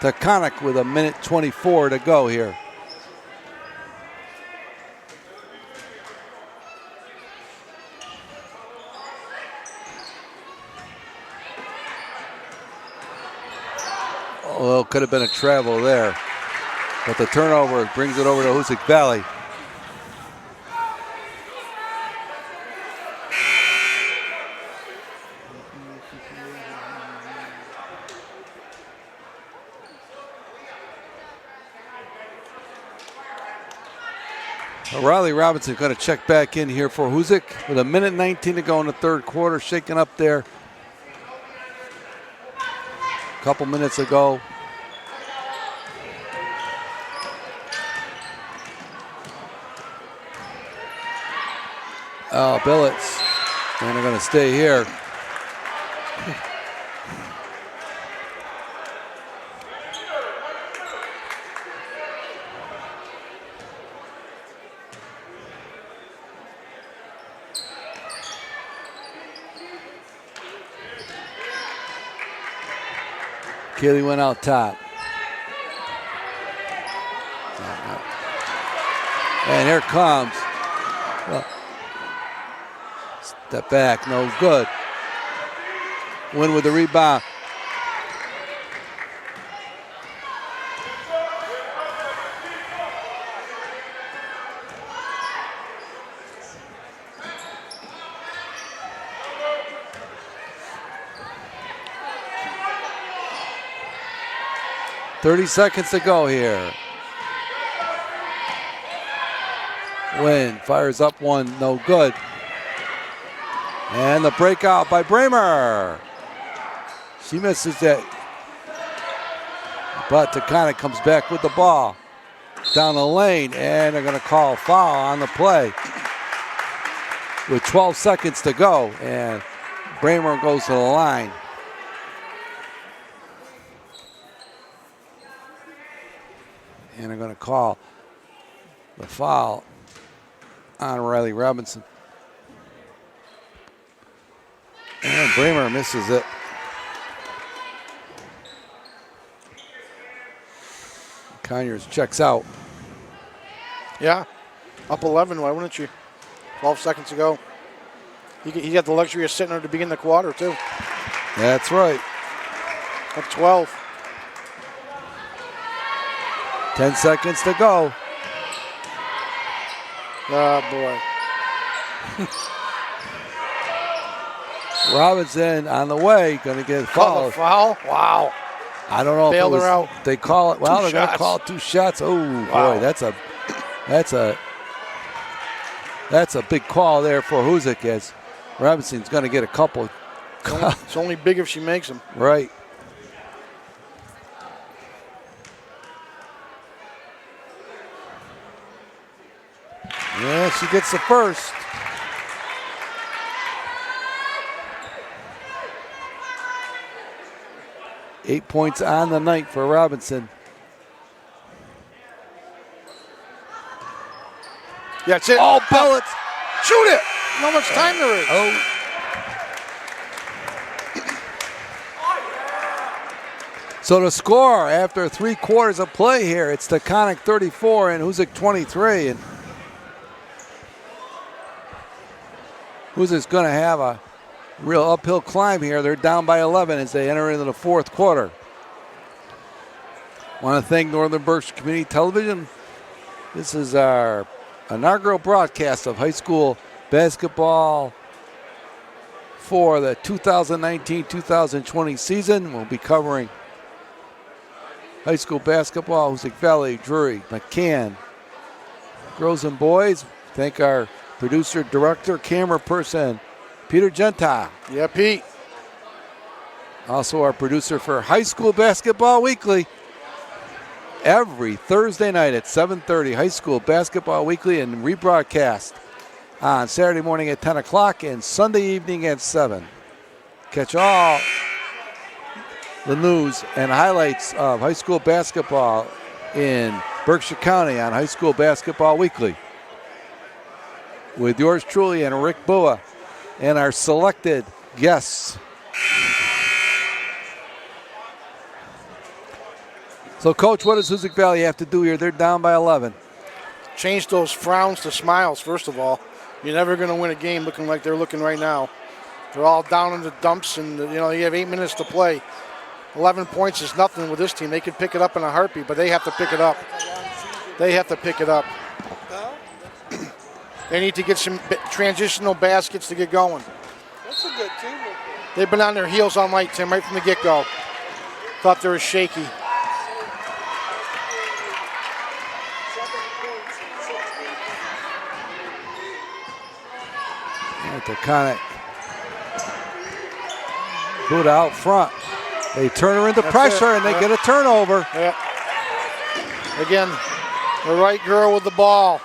Taconic with 1:24 to go here. Well, could have been a travel there. But the turnover brings it over to Hoosac Valley. Riley Robinson going to check back in here for Hoosac with 1:19 to go in the third quarter, shaking up there a couple minutes ago. Oh, Billets. And they're going to stay here. Keeley went out top. And here comes. Step back, no good. Win with the rebound. .30 seconds to go here. Win fires up one, no good. And the breakout by Bramer. She misses it. But Taconic comes back with the ball. Down the lane, and they're going to call foul on the play. With 12 seconds to go, and Bramer goes to the line. And they're going to call the foul on Riley Robinson. And Bramer misses it. Conyers checks out. Yeah, up 11, why wouldn't you? 12 seconds to go. He got the luxury of sitting there to begin the quarter, too. That's right. Up 12. 10 seconds to go. Oh, boy. Robinson on the way, going to get fouled. Foul? Wow. I don't know if it Bailed was, her out. they call it. Well, Two they're going to shots. call it 2 shots. Oh Wow. boy, that's a big call there for Hoosac, as Robinson's going to get a couple. It's only big if she makes them. Right. Yeah, she gets the first. Eight points on the night for Robinson. Yeah, that's it. Oh, Billets. Shoot it. How much time there is. Oh. So the score after 3 quarters of play here, it's Taconic 34 and Hoosac 23. And Hoosac's going to have a real uphill climb here. They're down by 11 as they enter into the fourth quarter. Want to thank Northern Berkshire Community Television. This is our inaugural broadcast of high school basketball for the 2019-2020 season. We'll be covering high school basketball, Hoosac Valley, Drury, McCann, girls and boys. Thank our producer, director, camera person, Peter Gentile. Yeah, Pete. Also our producer for High School Basketball Weekly. Every Thursday night at 7:30, High School Basketball Weekly, and rebroadcast on Saturday morning at 10 o'clock and Sunday evening at 7. Catch all the news and highlights of high school basketball in Berkshire County on High School Basketball Weekly. With yours truly and Rick Bua and our selected guests. So, Coach, what does Hoosac Valley have to do here? They're down by 11. Change those frowns to smiles, first of all. You're never going to win a game looking like they're looking right now. They're all down in the dumps, and you have 8 minutes to play. 11 points is nothing with this team. They could pick it up in a heartbeat, but they have to pick it up. They have to pick it up. They need to get some transitional baskets to get going. That's a good team. They've been on their heels all night, Tim, right from the get-go. Thought they were shaky. Taconic. Buddha out front. They turn her into pressure and they get a turnover. Yeah. Again, the right girl with the ball.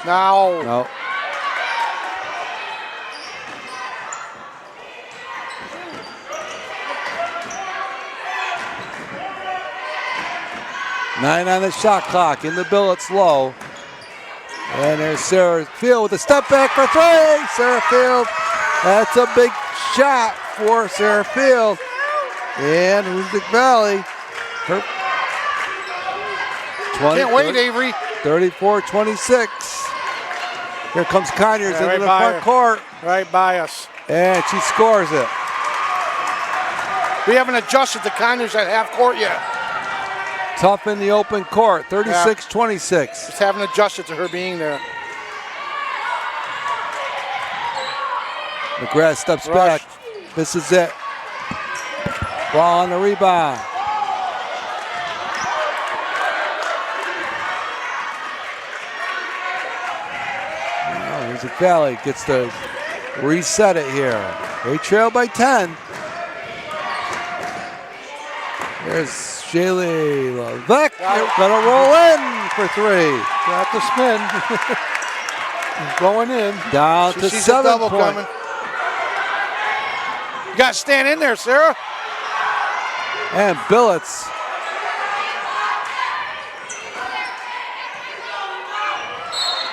Now. No. Nine on the shot clock. In the bill, it's low. And there's Sarah Field with a step back for three. Sarah Field. That's a big shot for Sarah Field. And Hoosac Valley. Can't wait, Avery. 34-26. Here comes Conyers into the front court. Right by us. And she scores it. We haven't adjusted to Conyers at half court yet. Tough in the open court, 36-26. Just haven't adjusted to her being there. McGrath steps back. This is it. Ball on the rebound. Hoosac Valley gets to reset it here. They trail by 10. There's Shaylee Levesque. Gonna roll in for three. Got the spin. Going in. Down to She's 7 a double points. coming. You got to stand in there, Sarah. And Billets.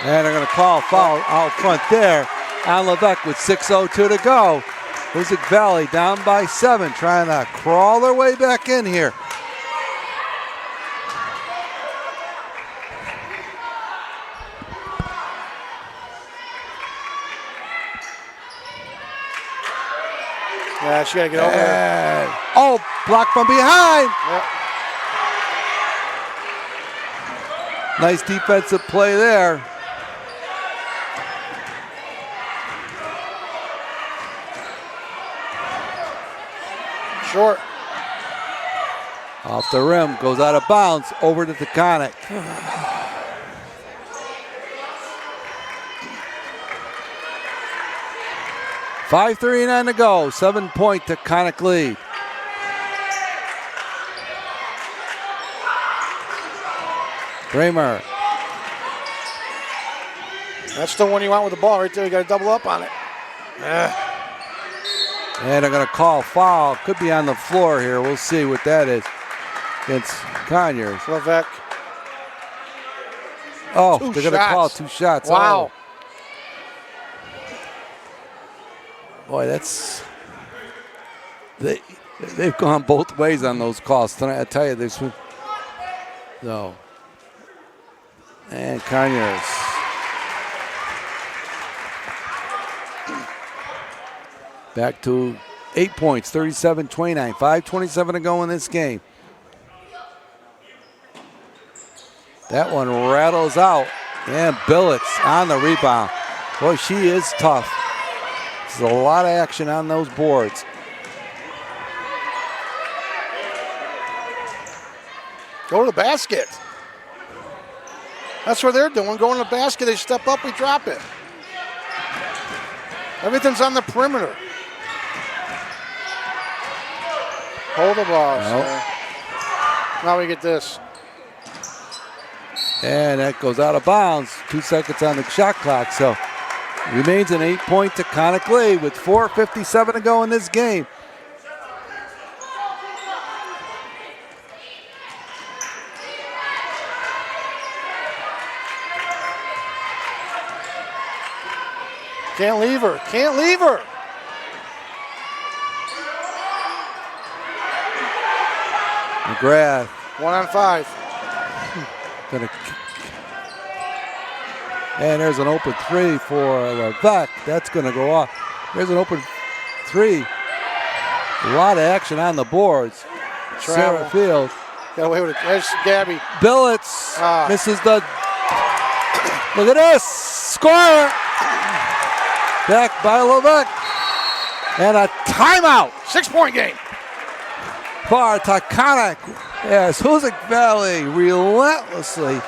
And they're going to call a foul out front there on Levesque with 6:02 to go. Hoosac Valley down by 7, trying to crawl their way back in here. Yeah, she got to get over there. Oh, blocked from behind. Yep. Nice defensive play there. Short. Off the rim, goes out of bounds, over to Taconic. .5:39 to go, 7-point Taconic lead. Kramer. That's the one you want with the ball right there. You got to double up on it. And they're going to call foul. Could be on the floor here. We'll see what that is against Conyers. Levesque. Oh, Two they're going to call shots. 2 shots. Wow. Oh. Boy, that's... They've gone both ways on those calls tonight. I tell you, this one. No. And Conyers. Back to 8 points, 37-29. 5:27 to go in this game. That one rattles out. And Billets on the rebound. Boy, she is tough. There's a lot of action on those boards. Go to the basket. That's what they're doing. Go in the basket. They step up, we drop it. Everything's on the perimeter. Hold the ball. Nope. Now we get this. And that goes out of bounds. 2 seconds on the shot clock. So remains an 8-point Taconic lead with 4:57 to go in this game. Can't leave her. Can't leave her. McGrath 1 on 5. gonna. And there's an open 3 for Levesque. That's going to go off. There's an open 3. A lot of action on the boards. Travel. Sarah Field. Got away with it. There's Gabby. Billets Ah. misses the. Look at this. Score. Back by Levesque. And a timeout 6-point game. for Taconic. Yes, Hoosac Valley relentlessly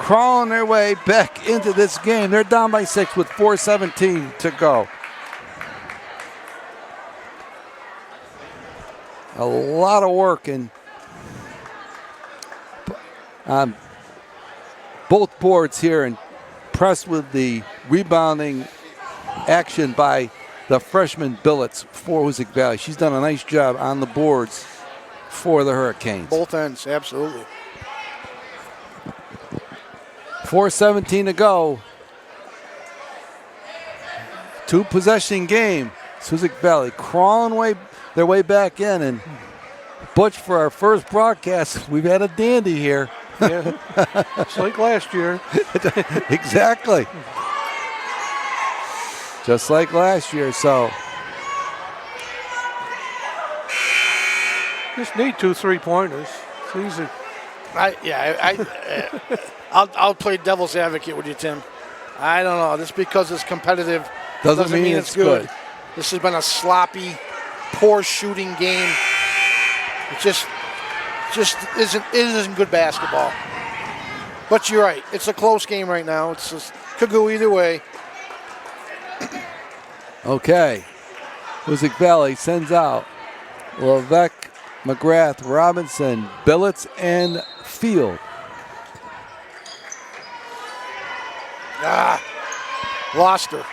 crawling their way back into this game. They're down by 6 with 4:17 to go. A lot of work and on both boards here, and impressed with the rebounding action by the freshman Billets for Hoosac Valley. She's done a nice job on the boards for the Hurricanes. Both ends, absolutely. 4:17 to go. 2-possession game. Hoosac Valley crawling their way back in, and Butch, for our first broadcast, we've had a dandy here. Yeah, it's like last year. Exactly. Just like last year, so. Just need 2 3-pointers. It's easy. I'll play devil's advocate with you, Tim. I don't know. Just because it's competitive doesn't mean it's good. This has been a sloppy, poor shooting game. It just isn't good basketball. But you're right. It's a close game right now. It's just could go either way. Okay. Hoosac Valley sends out Levesque, McGrath, Robinson, Billets, and Field. Lost her.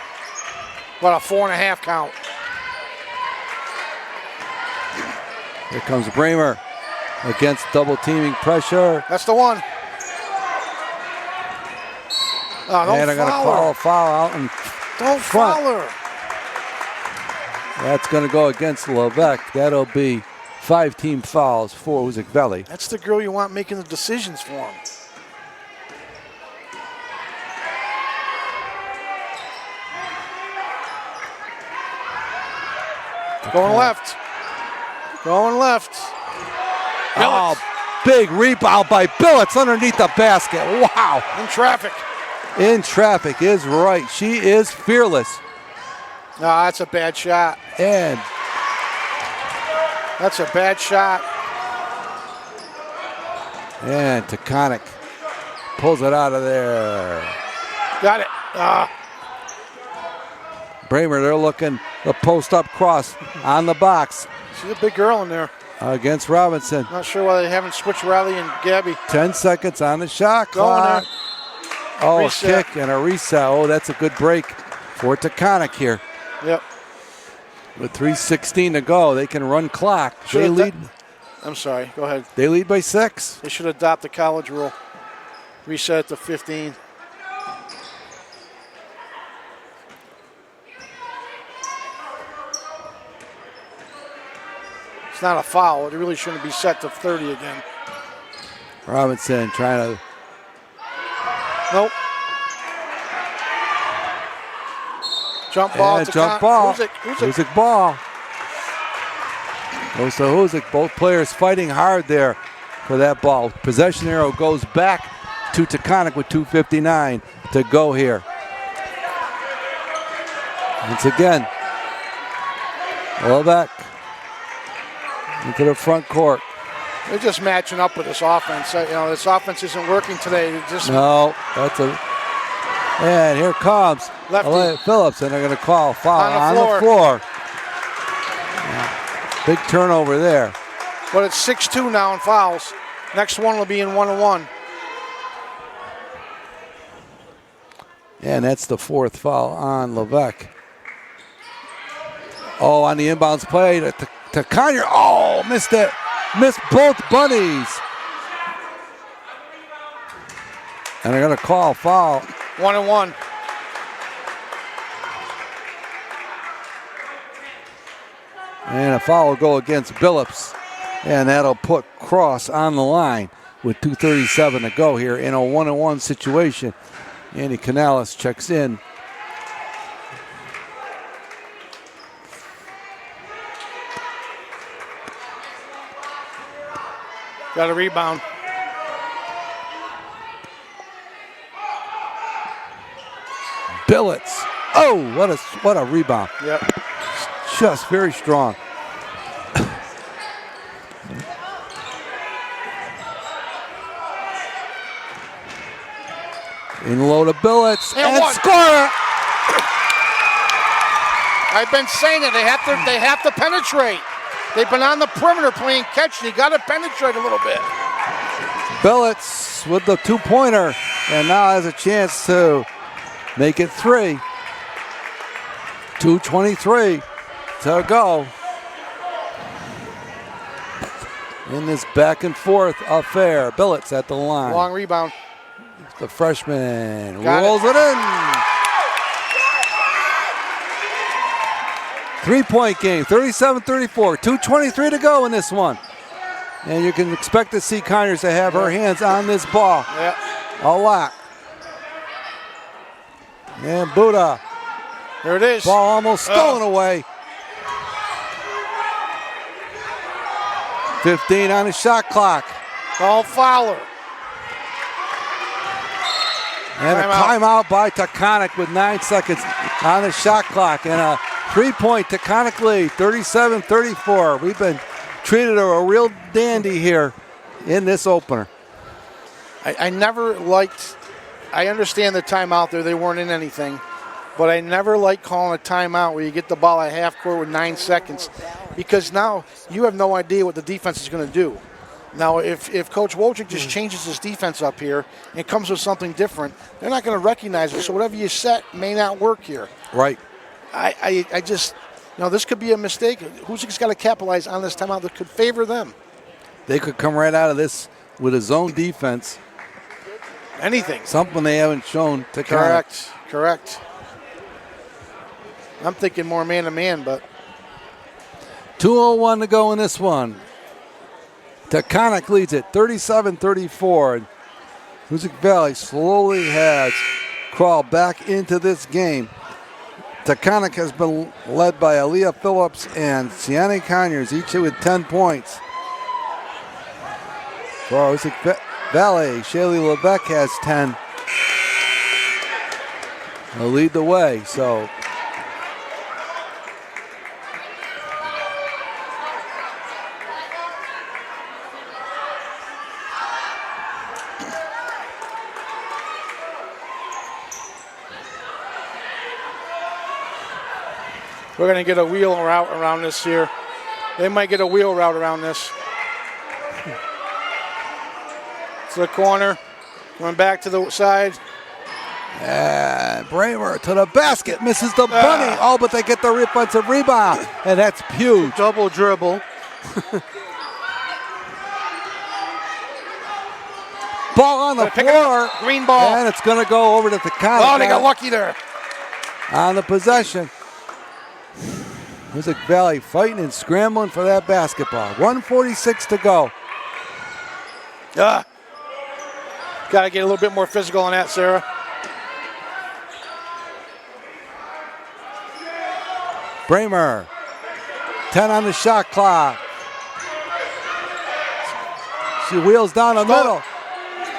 What a 4.5 count. Here comes Bramer against double teaming pressure. That's the one. And they're going to call a foul out in Don't front. foul her. That's going to go against Levesque. That'll be 5 team fouls for Hoosac Valley. That's the girl you want making the decisions for him. Going left. Going left. Oh, big rebound by Billets underneath the basket. Wow. In traffic. In traffic is right. She is fearless. No, that's a bad shot. And That's a bad shot. And Taconic pulls it out of there. Got it. Bramer, they're looking the post-up cross on the box She's a big girl in there. against Robinson. Not sure why they haven't switched Riley and Gabby. 10 seconds on the shot Going clock. there. Oh, Reset. a kick and a reset. Oh, that's a good break for Taconic here. Yep. With 3:16 to go, they can run clock. They Should've lead. I'm sorry. Go ahead. They lead by 6. They should adopt the college rule. Reset to 15. It's not a foul. It really shouldn't be set to 30 again. Robinson trying to. Nope. Jump ball. And to jump ball. Hoosac. Hoosac ball. Goes to Hoosac. Both players fighting hard there for that ball. Possession arrow goes back to Taconic with 2:59 to go here. Once again, Levesque into the front court. They're just matching up with this offense. You know, this offense isn't working today. It just No, that's a. And here comes Lefty. Phillips, and they're going to call foul On the floor. Yeah. Big turnover there. But it's 6-2 now in fouls. Next one will be in 1-1. And that's the 4th foul on Levesque. Oh, on the inbounds play to Conyer. Oh, missed it. Missed both bunnies. And they're going to call foul. 1-1. And a foul will go against Billups. And that'll put Cross on the line with 2:37 to go here in a 1-1 situation. Andy Canales checks in. Got a rebound. Billets. Oh, what a rebound. Yep. Just very strong. In low to Billets And and one. score. I've been saying it. They have to penetrate. They've been on the perimeter playing catch. You got to penetrate a little bit. Billets with the 2-pointer, and now has a chance to make it 3. 2:23 to go in this back and forth affair. Billets at the line. Long rebound. The freshman Got rolls it in. 3-point game, 37-34, 2:23 to go in this one. And you can expect to see Conyers to have her hands on this ball Yeah. a lot. And Buddha, There it is. ball almost stolen away. 15 on the shot clock. Don't foul her. And a timeout by Taconic with 9 seconds on the shot clock. And a 3-point Taconic lead, 37-34. We've been treated a real dandy here in this opener. I never liked, I understand the timeout there. They weren't in anything. But I never like calling a timeout where you get the ball at half court with 9 seconds, because now you have no idea what the defense is going to do. Now, if Coach Wojcik just changes his defense up here and comes with something different, they're not going to recognize it. So whatever you set may not work here. Right. I just, this could be a mistake. Hoosac's got to capitalize on this timeout that could favor them. They could come right out of this with a zone defense. Anything. Something they haven't shown to Correct. I'm thinking more man-to-man, but 2:01 to go in this one. Taconic leads it 37-34. Hoosac Valley slowly has crawled back into this game. Taconic has been led by Aaliyah Phillips and Siani Conyers, each with 10 points. For Hoosac Valley, Shaylee Levesque has 10. They'll lead the way, so we're going to get a wheel route around this here. They might get a wheel route around this. To the corner, going back to the side. and Bramer to the basket, misses the bunny. Oh, but they get the offensive rebound, and that's huge. Double dribble. Ball on the Pick it floor, up. Green ball. and it's going to go over to Taconic. Oh, they got lucky there. On the possession. Hoosac Valley fighting and scrambling for that basketball. 1:46 to go. Got to get a little bit more physical on that, Sarah. Bramer, 10 on the shot clock. She wheels down the middle.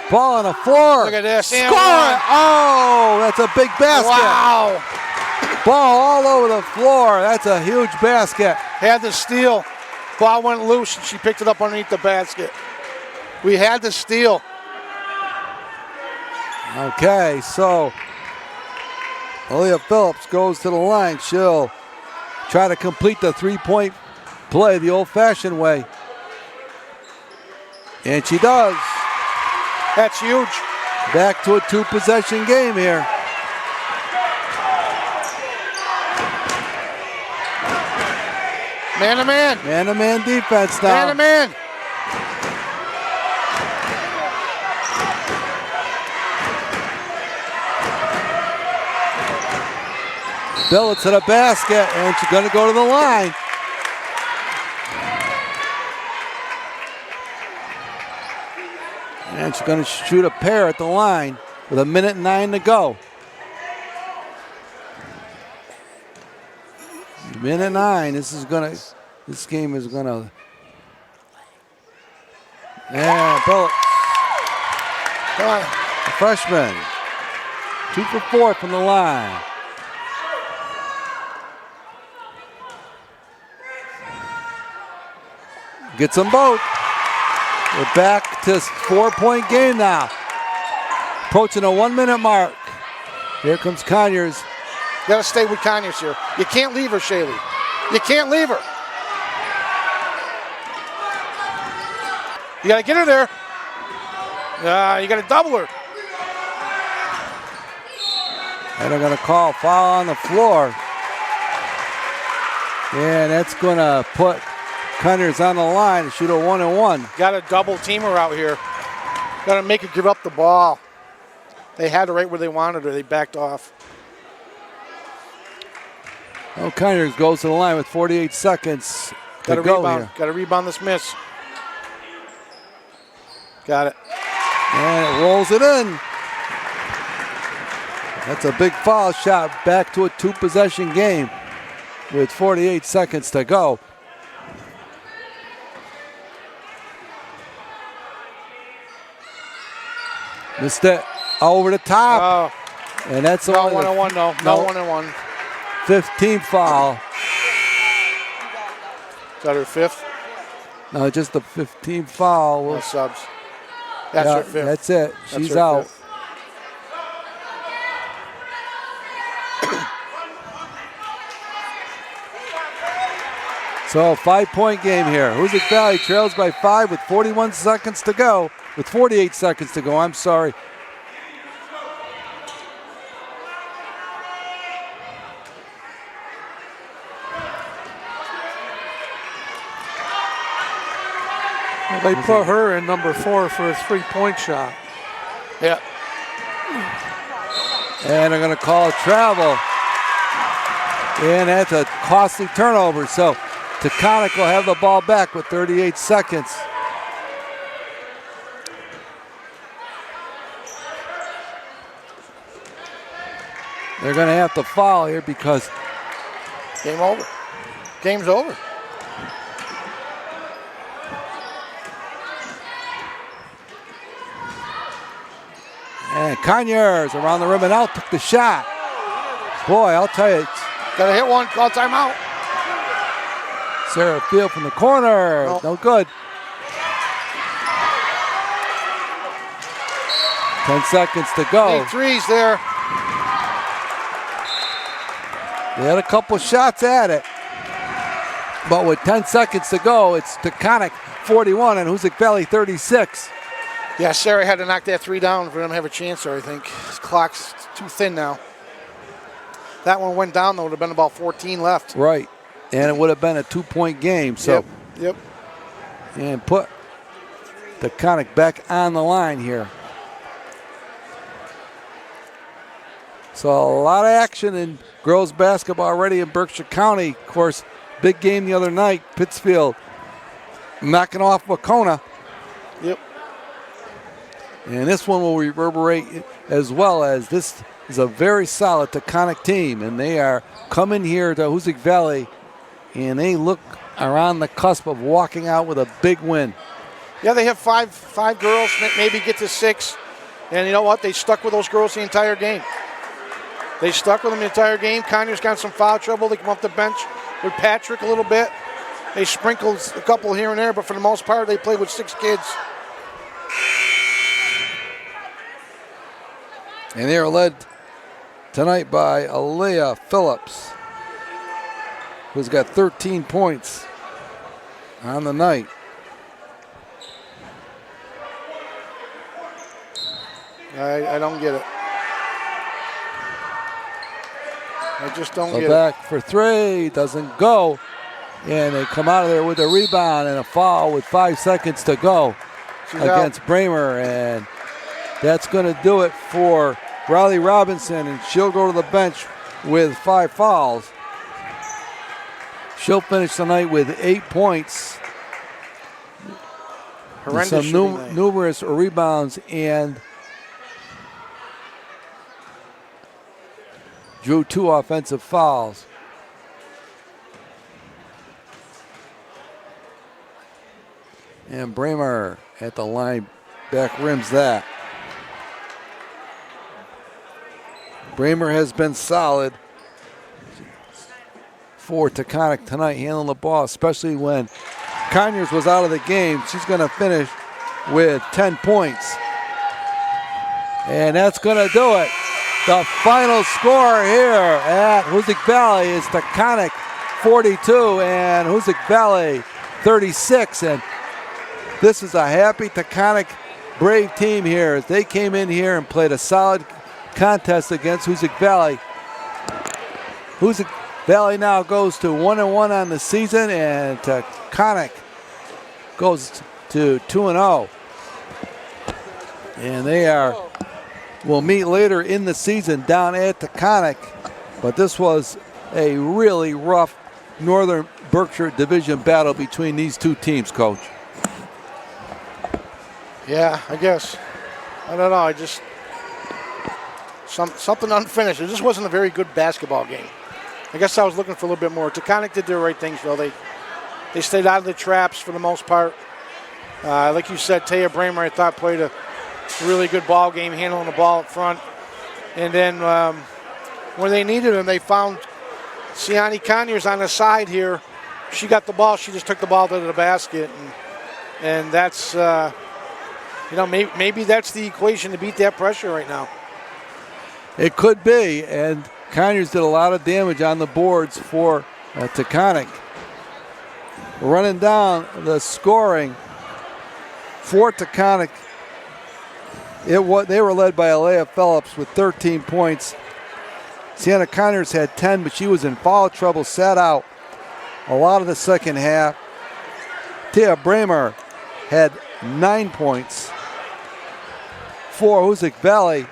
Ball on the floor. Look at this. Score! And one. Oh, that's a big basket. Wow. Ball all over the floor. That's a huge basket. Had the steal. Ball went loose, and she picked it up underneath the basket. We had the steal. Okay, so Aaliyah Phillips goes to the line. She'll try to complete the three-point play the old-fashioned way. And she does. That's huge. Back to a two-possession game here. Man-to-man. Man-to-man defense now. Man-to-man. Billets to the basket, and she's going to go to the line. And she's going to shoot a pair at the line with 1:09 to go. 1:09. This game is gonna. Yeah, Billets. Come on. The freshman. 2 for 4 from the line. Gets them both. We're back to 4-point game now. approaching a 1 minute mark. Here comes Conyers. You got to stay with Conyers here. You can't leave her, Shaylee. You can't leave her. You got to get her there. You got to double her. And they're going to call foul on the floor. And that's going to put Conyers on the line to shoot a 1-and-1. Got to double team her out here. Got to make her give up the ball. They had her right where they wanted her. They backed off. Oh, Conyers goes to the line with 48 seconds Got to to go rebound. here. Got to rebound this miss. Got it. And it rolls it in. That's a big foul shot, back to a 2-possession game with 48 seconds to go. Missed it over the top. Oh, And that's no only 1-on-1, no. No 1-on-1. 15th foul. Is that her fifth? No, just the 15th foul. No subs. That's Yeah, her fifth. that's it. That's She's her out. fifth. So 5-point game here. Hoosac Valley trails by 5 with 41 seconds to go. With 48 seconds to go, I'm sorry. They put her in number 4 for a 3-point shot. Yeah. And they're going to call a travel. And that's a costly turnover. So Taconic will have the ball back with 38 seconds. They're going to have to foul here because Game over. Game's over. and Conyers around the rim and out, took the shot. Boy, I'll tell you, Got to hit one. Call timeout. Sarah Field from the corner. Nope. No good. 10 seconds to go. Need threes there. They had a couple shots at it. But with 10 seconds to go, it's Taconic 41 and Hoosac Valley 36. Yeah, Sarah had to knock that three down for them to have a chance there, I think. His clock's too thin now. That one went down, though. It would have been about 14 left. Right. And it would have been a 2-point game. So, Yep. and put Taconic back on the line here. So a lot of action in girls basketball already in Berkshire County. Of course, big game the other night. Pittsfield knocking off Wacona. Yep. And this one will reverberate as well, as this is a very solid Taconic team. And they are coming here to Hoosac Valley, and they look around the cusp of walking out with a big win. Yeah, they have five girls, maybe get to 6. And you know what? They stuck with those girls the entire game. They stuck with them the entire game. Conyers got some foul trouble. They come off the bench with Patrick a little bit. They sprinkled a couple here and there, but for the most part, they played with 6 kids. And they are led tonight by Alea Phillips, who's got 13 points on the night. I don't get it. I just don't get it. Back for 3, doesn't go. And they come out of there with a rebound and a foul with 5 seconds to go against Bramer. And that's going to do it for Riley Robinson, and she'll go to the bench with 5 fouls. She'll finish tonight with 8 points. Horrendous Some numerous rebounds, and drew 2 offensive fouls. And Bramer at the line back rims that. Bramer has been solid for Taconic tonight, handling the ball, especially when Conyers was out of the game. She's going to finish with 10 points. And that's going to do it. The final score here at Hoosac Valley is Taconic 42 and Hoosac Valley 36. And this is a happy Taconic Brave team here as they came in here and played a solid contest against Hoosac Valley. Hoosac Valley now goes to 1-1 on the season, and Taconic goes to 2-0. And they will meet later in the season down at Taconic. But this was a really rough Northern Berkshire Division battle between these two teams, Coach. Yeah, I guess. I don't know. Something unfinished. It just wasn't a very good basketball game. I guess I was looking for a little bit more. Taconic did the right things, though. They stayed out of the traps for the most part. Like you said, Taya Bramer, I thought, played a really good ball game, handling the ball up front. And then when they needed him, they found Siani Conyers on the side here. She got the ball. She just took the ball to the basket. And that's, maybe that's the equation to beat that pressure right now. It could be. And Conyers did a lot of damage on the boards for Taconic. Running down the scoring for Taconic, they were led by Alea Phillips with 13 points. Sienna Conyers had 10, but she was in foul trouble, sat out a lot of the second half. Tia Bramer had 9 points. For Hoosac Valley,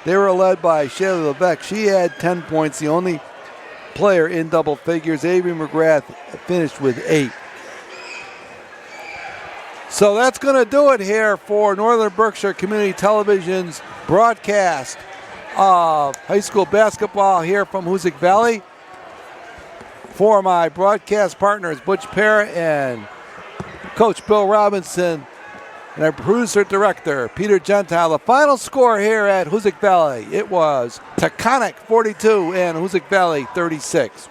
they were led by Shayla Levesque. She had 10 points, the only player in double figures. Avery McGrath finished with 8. So that's going to do it here for Northern Berkshire Community Television's broadcast of high school basketball here from Hoosac Valley. For my broadcast partners, Butch Parrott and Coach Bill Robinson, and our producer director, Peter Gentile. The final score here at Hoosac Valley, it was Taconic 42 and Hoosac Valley 36.